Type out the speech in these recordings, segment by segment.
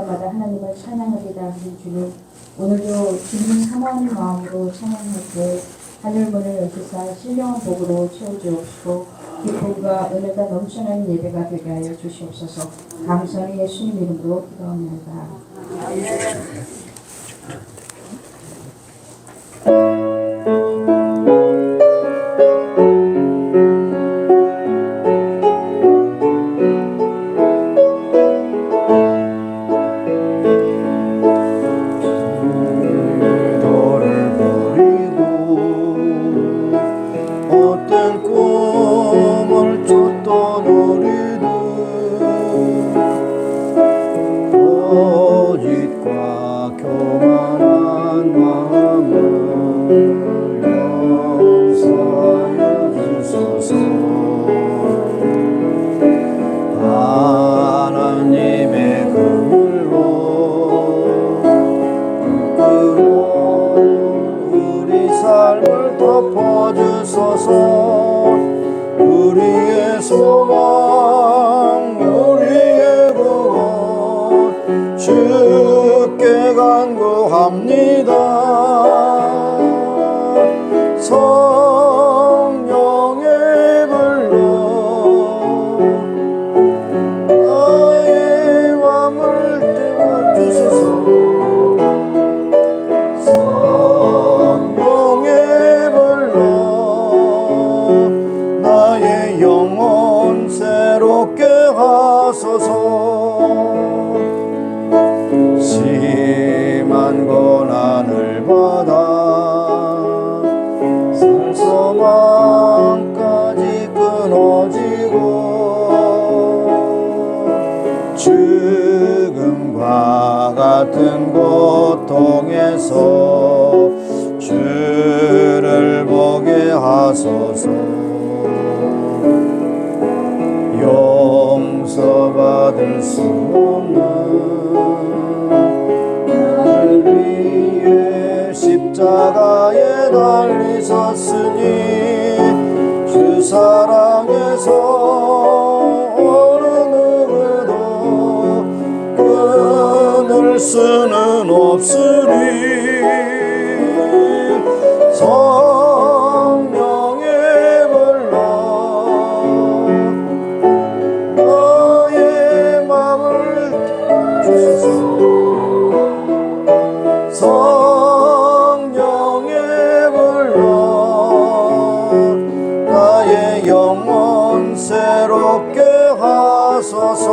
때마다 하나님을 찬양하리다 하신 주님, 오늘도 주님 사모하는 마음으로 찬양할 때 하늘 문을 여시사 신령한 복으로 채워주옵시고 기쁨과 은혜가 넘쳐나는 예배가 되게 하여 주시옵소서. 감사히 예수님 이름으로 기도합니다. 우리의 소망 우리의 구원 주께 간구합니다. 성령의 불로 나의 맘을 떼어주소서. 성령의 불로 나의 영혼 새롭게 하소서. 심한 고난을 받아 살소망까지 끊어지고 죽음과 같은 고통에서 주를 보게 하소서. 용서받을 수 없는 나를 위해 십자가에 달리셨으니 주 사랑에서 어느 누구도 끊을 수는 없으리. 성령의 불로 나의 맘을 주소서. 성령의 불로 나의 영혼 새롭게 하소서.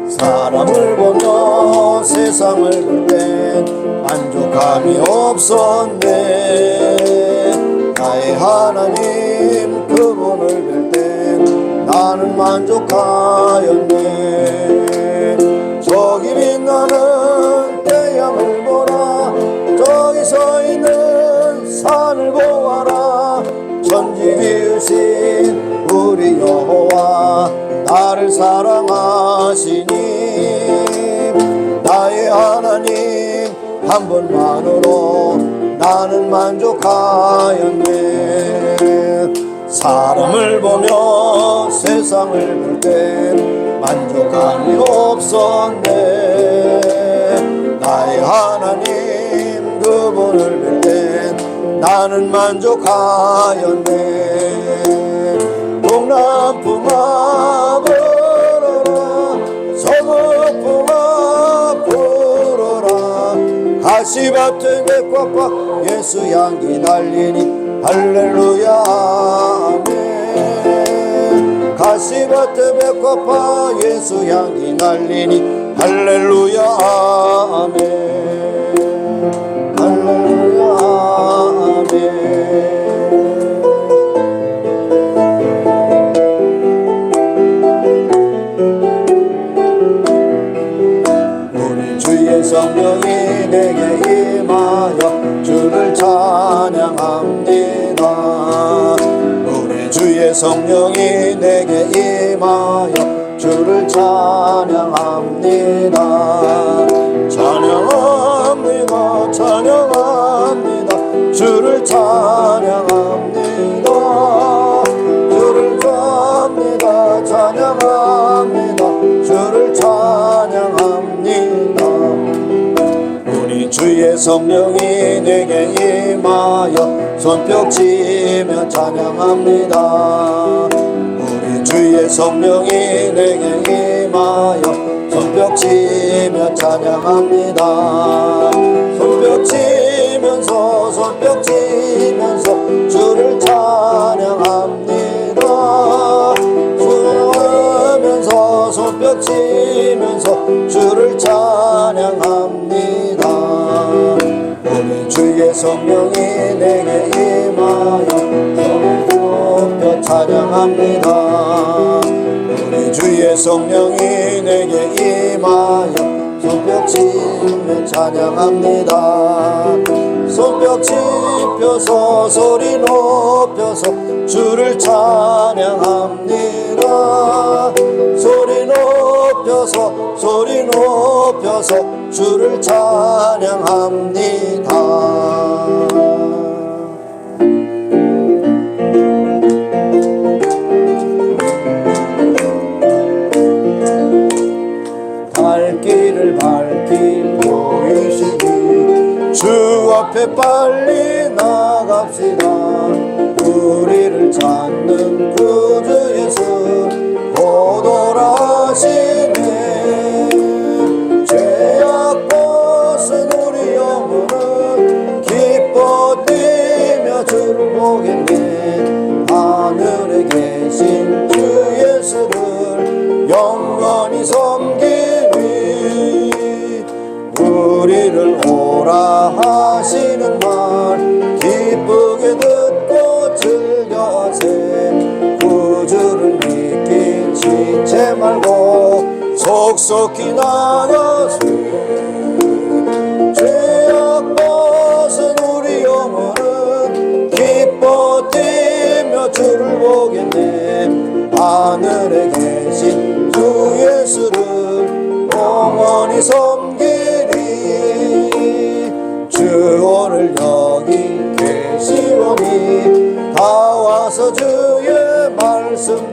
사람을 보며 세상을 볼 땐 만족함이 없었네. 나의 하나님 그분을 뵐 땐 나는 만족하였네. 저기 빛나는 태양을 보라. 저기 서 있는 산을 보아라. 천지 지으신 우리 여호와 나를 사랑하시니 나의 하나님 한 분만으로 나는 만족하였네. 사람을 보며 세상을 볼 땐 만족함이 없었네. 나의 하나님 그분을 볼 땐 나는 만족하였네. 동남풍아 불어라. 서북풍아 불어라. 가시밭에 백과파 예수 향기 날리니 할렐루야 아멘. 가시밭에 백과파 예수 향기 날리니 할렐루야 아멘. 할렐루야 아멘. 성령이 내게 임하여 주를 찬양합니다. 우리 주의 성령이 내게 임하여 주를 찬양합니다. 찬양합니다. 찬양합니다. 주를 찬양합니다. 주의 성령이 내게 임하여 손뼉치며 찬양합니다. 우리 주의 성령이 내게 임하여 손뼉치며 찬양합니다. 손뼉치면서 주를 찬양합니다. 손뼉치면서 주를 찬양합니다. 우리 주의 성령이 내게 임하여 손을 높여 찬양합니다. 우리 주의 성령이 내게 임하여 손뼉치며 찬양합니다. 손뼉치면서 소리 높여서 주를 찬양합니다. 소리 높여서 주를 찬양합니다. 갈 길을 밝히 보이시니 주 앞에 빨리 나갑시다. 우리를 찾는 구주 예수 오돌아시네. 죄악 벗은 우리 영혼은 기뻐 뛰며 주를 보겠네. 하늘에 계신 주 예수를 영원히 섬기니 우리를 오라 하시는 말 기쁘게 듣고 즐겨하세. 구주를 믿기 지체 말고 속속히 나가세. 죄악 벗은 우리 영혼은 기뻐 뛰며 주를 보겠네. 하늘에 계신 주 예수를 영원히 섬기리. 주 오늘 여기 계시오니 다 와서 주의 말씀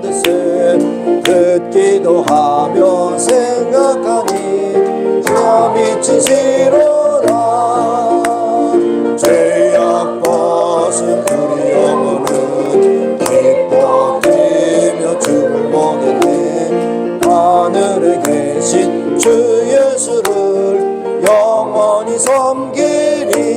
듣기도 하며 생각하니 저 미치시로다. 죄악 벗은 우리 영혼은 기뻐 뛰며 주를 보겠네. 하늘에 계신 주 예수를 영원히 섬기리.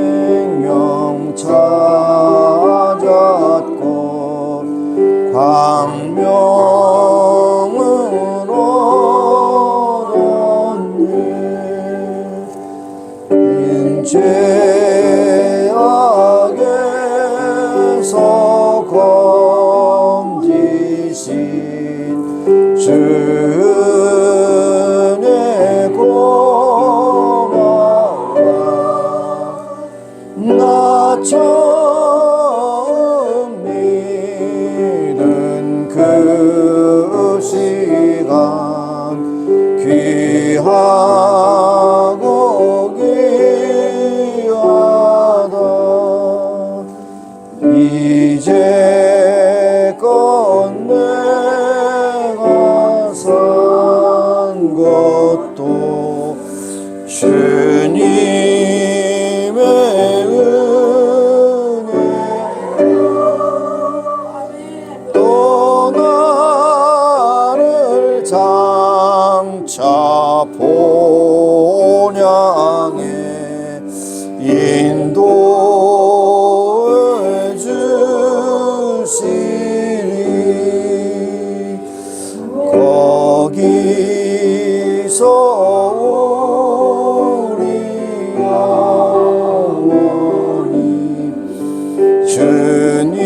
생명 찾았고 광명을 얻었네. 인죄악에서 건지신 주의 나 처음 믿은 그 시간 귀하고 귀하다. 이제껏 내가 산 것도 주님의 또 나를 장차 본향에 인도해 주시리. 거기서 우리 영원히 주님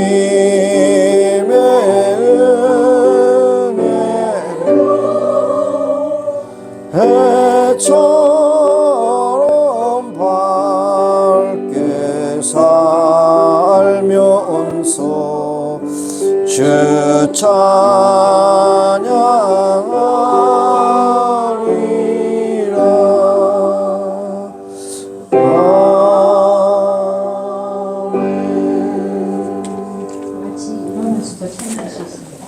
해처럼 밝게 살면서 주 찬양하리라. 같이 일어나서도 찬양할 수 있습니다.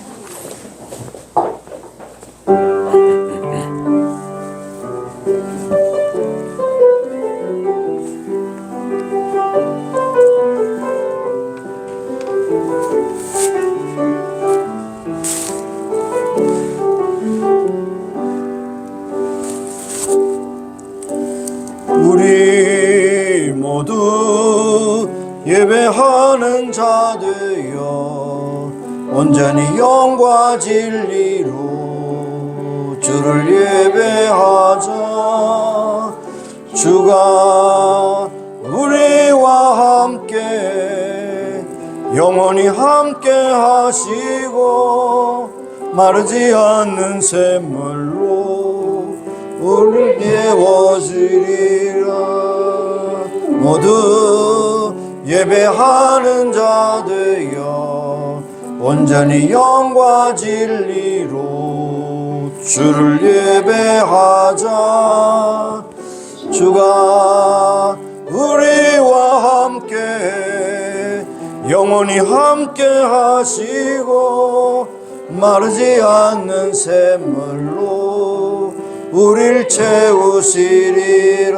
우리 모두 예배하는 자 되어 온전히 영과 진리로 주를 예배하자. 주가 우리와 함께 영원히 함께 하시고 마르지 않는 샘물로 우리를 깨워주리라. 모두 예배하는 자 되어 온전히 영과 진리로 주를 예배하자. 주가 우리와 함께 영원히 함께 하시고 마르지 않는 샘물로 우릴 채우시리라.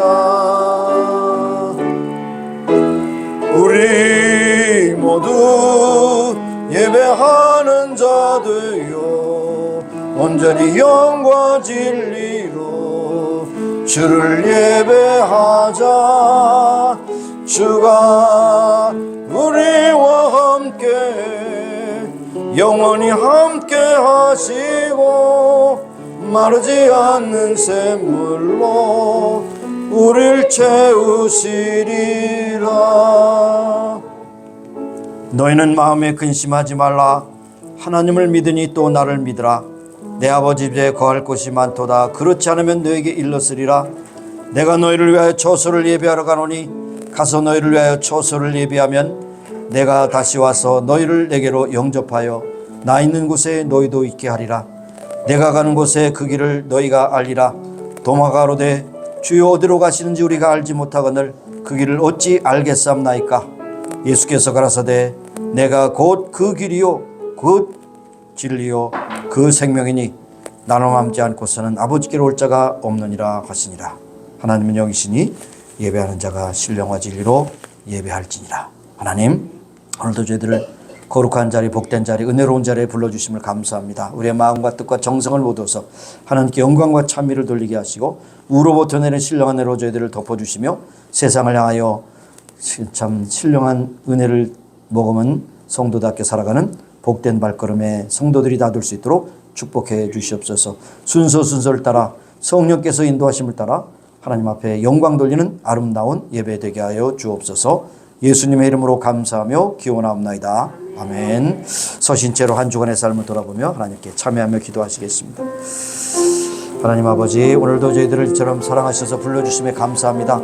우리 모두 예배하는 자 되어 온전히 영과 진리로 주를 예배하자. 주가 우리와 함께 영원히 함께 하시고 마르지 않는 샘물로 우릴 채우시리라. 너희는 마음에 근심하지 말라. 하나님을 믿으니 또 나를 믿으라. 내 아버지 집에 거할 곳이 많도다. 그렇지 않으면 너에게 일렀으리라. 내가 너희를 위하여 처소를 예비하러 가노니 가서 너희를 위하여 처소를 예비하면 내가 다시 와서 너희를 내게로 영접하여 나 있는 곳에 너희도 있게 하리라. 내가 가는 곳에 그 길을 너희가 알리라. 도마가 가로되 주여 어디로 가시는지 우리가 알지 못하거늘 그 길을 어찌 알겠사옵나이까. 예수께서 가라사대 내가 곧 그 길이요 그 진리요 그 생명이니 나로 남지 않고서는 아버지께로 올 자가 없느니라 하시니라. 하나님은 영이시니 예배하는 자가 신령과 진리로 예배할지니라. 하나님, 오늘도 저희들을 거룩한 자리, 복된 자리, 은혜로운 자리에 불러주심을 감사합니다. 우리의 마음과 뜻과 정성을 모두서 하나님께 영광과 찬미를 돌리게 하시고 우로부터 내는 신령한 은혜로 저희들을 덮어주시며 세상을 향하여 참 신령한 은혜를 머금은 성도답게 살아가는 복된 발걸음에 성도들이 다 될 수 있도록 축복해 주시옵소서. 순서를 따라 성령께서 인도하심을 따라 하나님 앞에 영광 돌리는 아름다운 예배 되게 하여 주옵소서. 예수님의 이름으로 감사하며 기원하옵나이다. 아멘. 서신 채로 한 주간의 삶을 돌아보며 하나님께 참여하며 기도하시겠습니다. 하나님 아버지, 오늘도 저희들을 이처럼 사랑하셔서 불러주심에 감사합니다.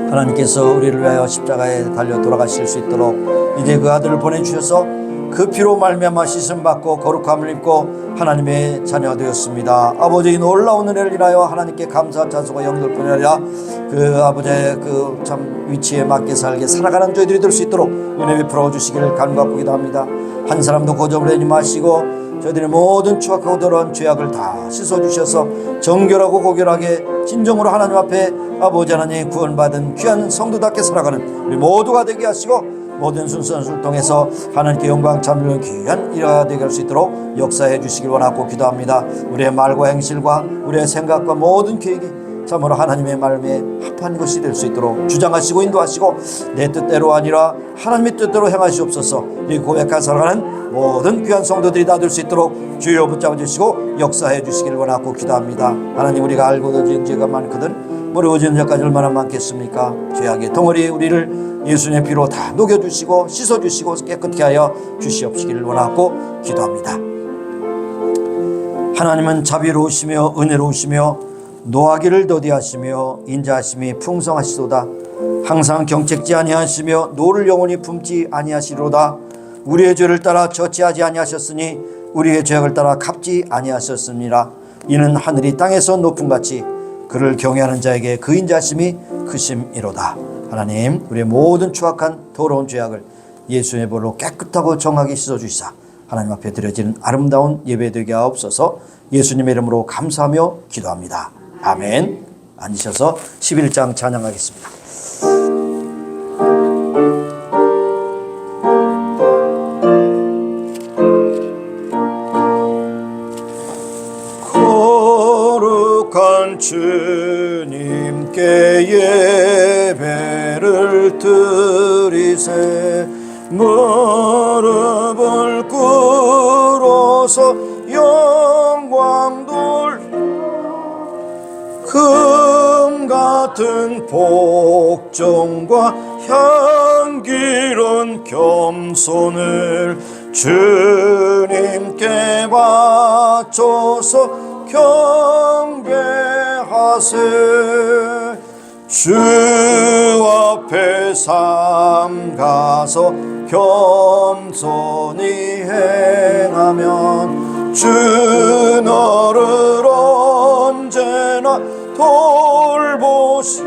하나님께서 우리를 위하여 십자가에 달려 돌아가실 수 있도록 이제 그 아들을 보내주셔서 그 피로 말미암아 씻음받고 거룩함을 입고 하나님의 자녀가 되었습니다. 아버지의 놀라운 은혜를 인하여 하나님께 감사 찬송과 영광을 뿐 아니라 그 아버지의 그 참 위치에 맞게 살게 살아가는 저희들이 될 수 있도록 은혜 베풀어 주시기를 간구하고 기도합니다. 한 사람도 고점을 내지 마시고 저희들의 모든 추악하고 더러운 죄악을 다 씻어주셔서 정결하고 고결하게 진정으로 하나님 앞에 아버지 하나님 구원받은 귀한 성도답게 살아가는 우리 모두가 되게 하시고 모든 순서를 통해서 하나님께 영광 찬미를 귀한 일화가 되게 할 수 있도록 역사해 주시길 원하고 기도합니다. 우리의 말과 행실과 우리의 생각과 모든 계획이 참으로 하나님의 말씀에 합한 것이 될 수 있도록 주장하시고 인도하시고 내 뜻대로 아니라 하나님의 뜻대로 행하시옵소서. 이 고백한 살아가는 모든 귀한 성도들이 다 될 수 있도록 주여 붙잡아 주시고 역사해 주시길 원하고 기도합니다. 하나님, 우리가 알고 지은 죄가 많거든 모르고지은 죄까지 얼마나 많겠습니까? 죄악의 덩어리 우리를 예수님의 피로 다 녹여주시고 씻어주시고 깨끗게 하여 주시옵시기를 원하고 기도합니다. 하나님은 자비로우시며 은혜로우시며 노하기를 더디하시며 인자하심이 풍성하시도다. 항상 경책지 아니하시며 노를 영원히 품지 아니하시로다. 우리의 죄를 따라 저치하지 아니하셨으니 우리의 죄악을 따라 갚지 아니하셨습니다. 이는 하늘이 땅에서 높음같이 그를 경외하는 자에게 그 인자하심이 크심이로다. 하나님, 우리의 모든 추악한 더러운 죄악을 예수의 볼로 깨끗하고 정하게 씻어주시사 하나님 앞에 드려지는 아름다운 예배 되게 하옵소서. 예수님의 이름으로 감사하며 기도합니다. 아멘. 앉으셔서 11장 찬양하겠습니다. 거룩한 주님께 예배를 드리세. 무릎을 꿇어서 영광 돌 금 같은 복종과 향기로운 겸손을 주님께 바쳐서 경배하세. 주 앞에 삼가서 겸손히 행하면 주 너를 언제나 돌보시.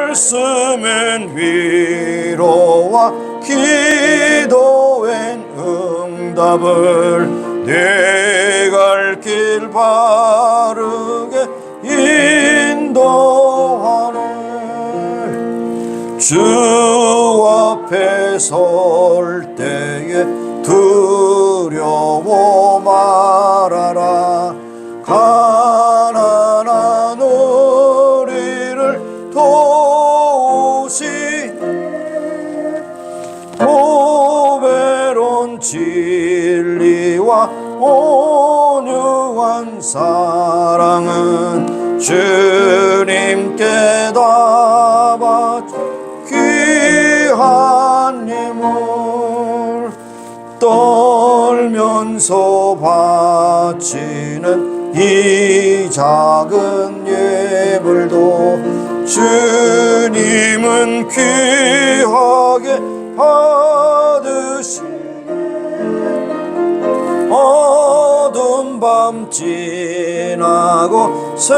말씀엔 위로와 기도엔 응답을 내 갈 길 바르게 인도하네. 주 앞에 설 때에 두려워 말아라. 가난한 우리를 도우시. 보배로운 진리와 온유한 사랑은 주님께 다 바쳐 귀한 예물. 떨면서 바치는 이 작은 예물도 주님은 귀하게 받으시네. 어두운 밤 지나고 새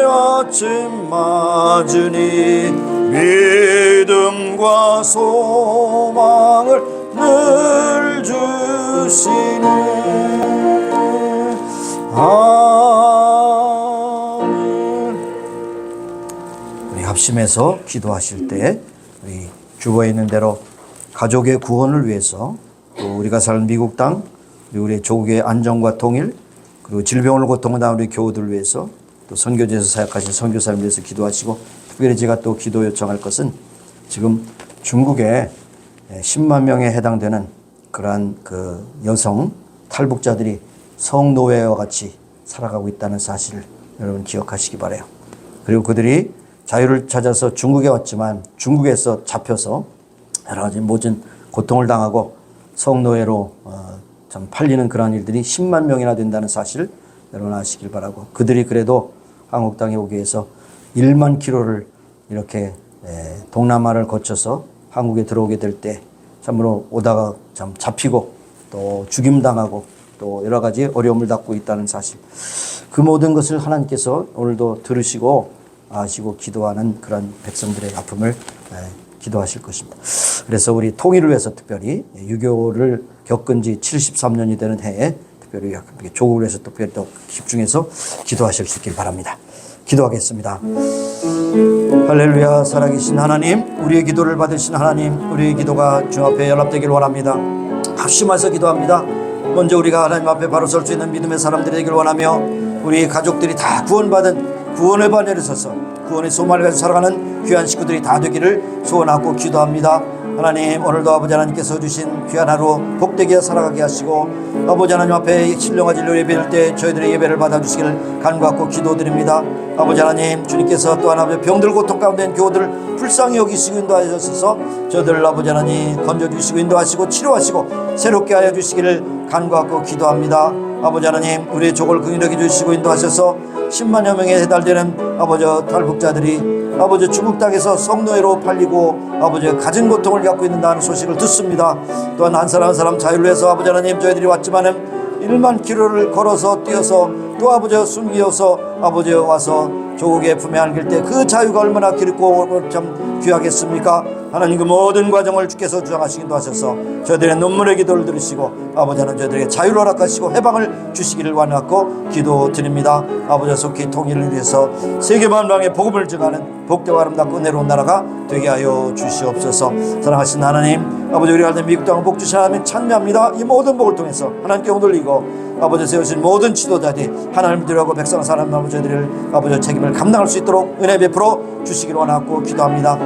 아침 맞으니 믿음과 소망을 늘 주시네. 아멘. 우리 합심해서 기도하실 때 우리 주보에 있는 대로 가족의 구원을 위해서, 또 우리가 사는 미국 땅, 그리고 우리 조국의 안정과 통일, 그리고 질병으로 고통당하는 우리 교우들을 위해서, 또 선교지에서 사역하신 선교사님을 위해서 기도하시고, 특별히 제가 또 기도 요청할 것은 지금 중국에 10만 명에 해당되는 그러한 그 여성 탈북자들이 성노예와 같이 살아가고 있다는 사실을 여러분 기억하시기 바라요. 그리고 그들이 자유를 찾아서 중국에 왔지만 중국에서 잡혀서 여러 가지 모든 고통을 당하고 성노예로 좀 팔리는 그러한 일들이 10만 명이나 된다는 사실을 여러분 아시길 바라고, 그들이 그래도 한국 땅에 오기 위해서 1만 킬로를 이렇게 동남아를 거쳐서 한국에 들어오게 될 때 참으로 오다가 참 잡히고 또 죽임당하고 또 여러 가지 어려움을 겪고 있다는 사실, 그 모든 것을 하나님께서 오늘도 들으시고 아시고 기도하는 그런 백성들의 아픔을 기도하실 것입니다. 그래서 우리 통일을 위해서 특별히 유교를 겪은 지 73년이 되는 해에 특별히 조국을 위해서 특별히 또 집중해서 기도하실 수 있길 바랍니다. 기도하겠습니다. 할렐루야. 살아계신 하나님, 우리의 기도를 받으신 하나님, 우리의 기도가 주 앞에 연합되길 원합니다. 합심해서 기도합니다. 먼저 우리가 하나님 앞에 바로 설 수 있는 믿음의 사람들이 되길 원하며, 우리 가족들이 다 구원받은 구원의 반열에 서서 구원의 소망을 가지고 살아가는 귀한 식구들이 다 되기를 소원하고 기도합니다. 하나님 오늘도 아버지 하나님께서 주신 귀한 하루 복되게 살아가게 하시고 아버지 하나님 앞에 신령한 진료 예배할 때 저희들의 예배를 받아주시기를 간구하고 기도드립니다. 아버지 하나님 주님께서 또한 아버지 병들 고통 가운데 있는 교우들 불쌍히 여기시고 인도하셔서 저희들 아버지 하나님 건져주시고 인도하시고 치료하시고 새롭게 하여 주시기를 간구하고 기도합니다. 아버지 하나님 우리의 족을 긍휼하게 주시고 인도하셔서 10만여 명에 해달되는 아버지 탈북자들이 아버지 중국 땅에서 성노예로 팔리고 아버지 가진 고통을 갖고 있는다는 소식을 듣습니다. 또한 한 사람 한 사람 자유를 위해서 아버지 하나님 저희들이 왔지만은 1만 킬로를 걸어서 뛰어서 또 아버지 숨기어서 아버지 와서 조국의 품에 안길 때 그 자유가 얼마나 기쁘고 참 귀하겠습니까? 하나님 그 모든 과정을 주께서 주장하시기도 하셔서 저희들의 눈물의 기도를 들으시고 아버지 하나님 저희들에게 자유를 허락하시고 해방을 주시기를 원하고 기도드립니다. 아버지 속히 통일을 위해서 세계 만방에 복음을 증하는 복되고 아름답고 은혜로운 나라가 되게 하여 주시옵소서. 사랑하신 하나님 아버지 우리가 알던 미국 땅을 복 주신 하나님 찬미합니다. 이 모든 복을 통해서 하나님께 영을 돌리고 아버지 세우신 모든 지도자들이 하나님을 드려고 백성 사람 아버지들을 아버지 책임을 감당할 수 있도록 은혜 베풀어 주시기를 원하고 기도합니다.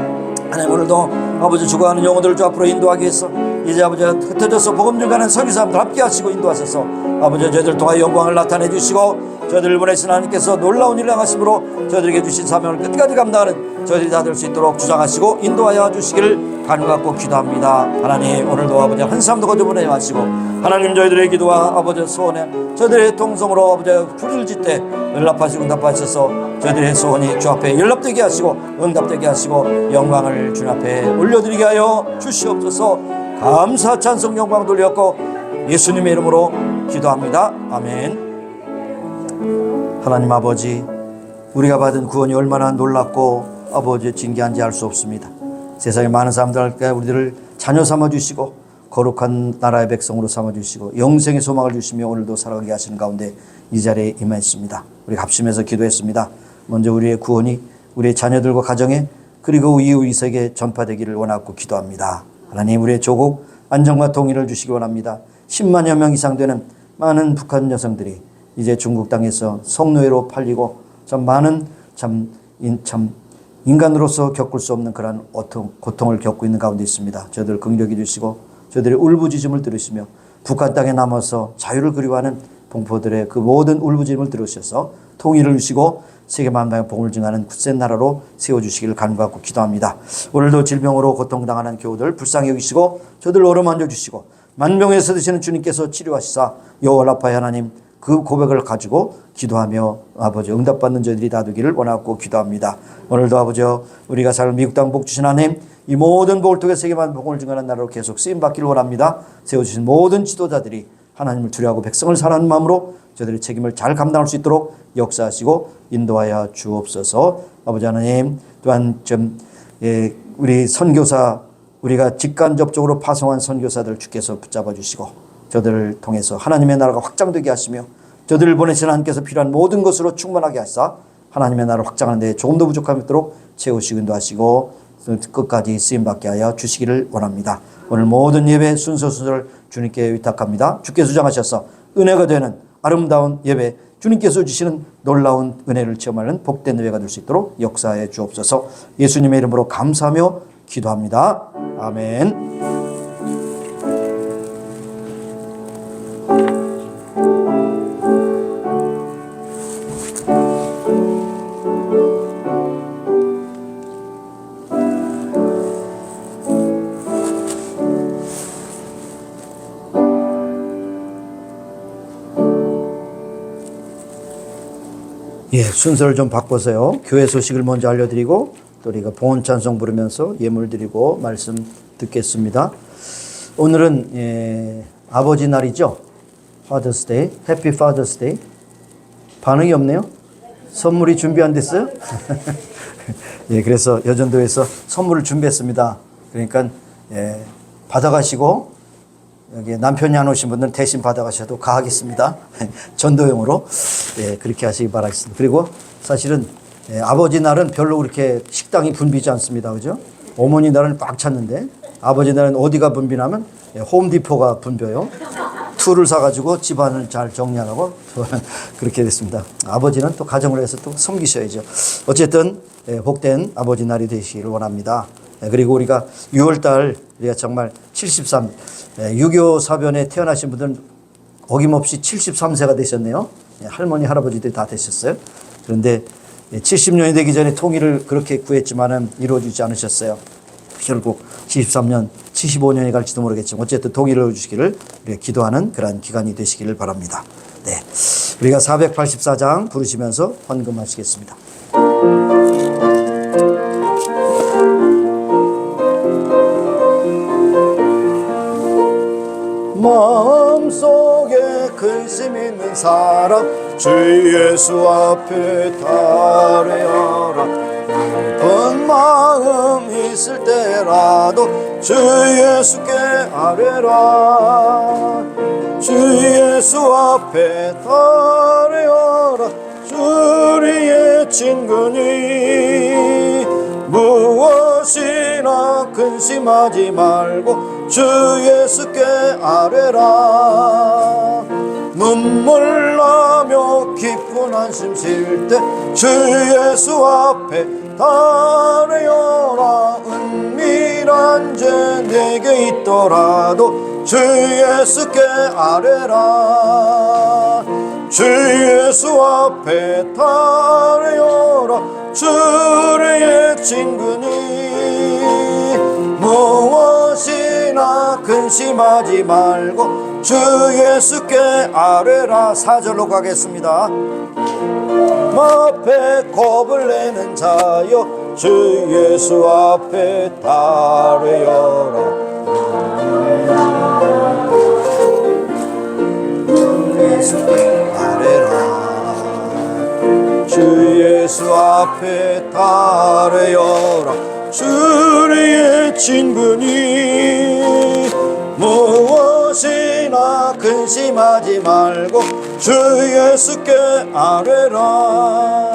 하나님 오늘도 아버지 죽어가는 영혼들을 주 앞으로 인도하기 위해서 이제 아버지 흩어져서 복음 전가는 선교사람들 함께 하시고 인도하셔서 아버지 저희들 통하여 영광을 나타내 주시고 저희들을 보내신 하나님께서 놀라운 일을 행하심으로 저희들에게 주신 사명을 끝까지 감당하는 저희들이 다 될 수 있도록 주장하시고 인도하여 주시기를 간구하고 기도합니다. 하나님 오늘도 아버지 한 사람도 거듭을 해마시고 하나님 저희들의 기도와 아버지 소원에 저희들의 통성으로 아버지 불을 짓되 연락하시고 응답하셔서 저희들의 소원이 주 앞에 연락되게 하시고 응답되게 하시고 영광을 주 앞에 올려드리게 하여 주시옵소서. 감사 찬송 영광 돌렸고 예수님의 이름으로 기도합니다. 아멘. 하나님 아버지 우리가 받은 구원이 얼마나 놀랍고 아버지 진귀한지 알 수 없습니다. 세상에 많은 사람들께 우리들을 자녀 삼아주시고 거룩한 나라의 백성으로 삼아주시고 영생의 소망을 주시며 오늘도 살아가게 하시는 가운데 이 자리에 임하였습니다. 우리 합심해서 기도했습니다. 먼저 우리의 구원이 우리의 자녀들과 가정에 그리고 이웃 이세계에 전파되기를 원하고 기도합니다. 하나님 우리의 조국 안정과 통일을 주시기 원합니다. 10만여 명 이상 되는 많은 북한 여성들이 이제 중국 땅에서 성노예로 팔리고 참 많은 인간으로서 겪을 수 없는 그러한 고통을 겪고 있는 가운데 있습니다. 저희들 긍휼히 주시고 저희들의 울부짖음을 들으시며 북한 땅에 남아서 자유를 그리워하는 동포들의 그 모든 울부짖음을 들으셔서 통일을 주시고 세계 만방에 복음을 증하는 굳센 나라로 세워주시기를 간구하고 기도합니다. 오늘도 질병으로 고통당하는 교우들 불쌍히 여기시고 저들 어루만져 주시고 만병에서 드시는 주님께서 치료하시사 여호와 라파의 하나님 그 고백을 가지고 기도하며 아버지 응답받는 저희들이 다 되기를 원하고 기도합니다. 오늘도 아버지 우리가 살 미국 땅 복 주신 하나님 이 모든 복을 통해 세계만 복음을 증하는 나라로 계속 쓰임받기를 원합니다. 세워주신 모든 지도자들이 하나님을 두려워하고 백성을 사랑하는 마음으로 저들의 책임을 잘 감당할 수 있도록 역사하시고 인도하여 주옵소서. 아버지 하나님 또한 우리 선교사 우리가 직간접적으로 파송한 선교사들 주께서 붙잡아 주시고 저들을 통해서 하나님의 나라가 확장되게 하시며 저들을 보내신 하나님께서 필요한 모든 것으로 충만하게 하사 하나님의 나라를 확장하는 데 조금 더 부족함이 있도록 채우시기도 인도하시고 끝까지 쓰임받게 하여 주시기를 원합니다. 오늘 모든 예배 순서를 주님께 위탁합니다. 주께서 주장하셔서 은혜가 되는 아름다운 예배 주님께서 주시는 놀라운 은혜를 체험하는 복된 예배가 될 수 있도록 역사해 주옵소서. 예수님의 이름으로 감사하며 기도합니다. 아멘. 예, 순서를 좀 바꿔서요. 교회 소식을 먼저 알려드리고 또 우리가 봉헌 찬송 부르면서 예물 드리고 말씀 듣겠습니다. 오늘은 아버지 날이죠. Father's Day, Happy Father's Day. 반응이 없네요. 선물이 준비 안 됐어요? 예, 그래서 여전도에서 선물을 준비했습니다. 그러니까 받아가시고 여기 남편이 안 오신 분들은 대신 받아가셔도 가하겠습니다. 전도용으로 그렇게 하시기 바라겠습니다. 그리고 사실은 아버지 날은 별로 그렇게 식당이 붐비지 않습니다. 그죠? 어머니 날은 꽉 찼는데 아버지 날은 어디가 붐비냐면 홈디포가 붐벼요. 툴을 사가지고 집안을 잘 정리하라고 그렇게 됐습니다. 아버지는 또 가정을 해서 또 섬기셔야죠. 어쨌든 복된 아버지 날이 되시기를 원합니다. 그리고 우리가 6월달 우리가 정말 6.25 사변에 태어나신 분들은 어김없이 73세가 되셨네요. 할머니, 할아버지들이 다 되셨어요. 그런데 70년이 되기 전에 통일을 그렇게 구했지만은 이루어지지 않으셨어요. 결국 73년, 75년이 갈지도 모르겠지만 어쨌든 통일을 주시기를 우리가 기도하는 그러한 기간이 되시기를 바랍니다. 네, 우리가 484장 부르시면서 헌금하시겠습니다. 마음속에 근심 있는 사람 주 예수 앞에 달려라. 본 마음 있을 때라도 주 예수께 아뢰라. 주 예수 앞에 달려라. 주리의 친구니 무엇이나 근심하지 말고 주 예수께 아뢰라. 눈물 나며 깊은 한숨 쉴 때 주 예수 앞에 달려라. 은밀한 죄 내게 있더라도 주 예수께 아뢰라. 주 예수 앞에 달려라. 주의 친구니 무엇이나 근심하지 말고 주 예수께 아뢰라. 4절로 가겠습니다. 앞에 겁을 내는 자여 주 예수 앞에 달려라. 예수께 아뢰라. 주 예수 앞에 달려라. 주의 친구니 무엇이나 근심하지 말고 주 예수께 아뢰라.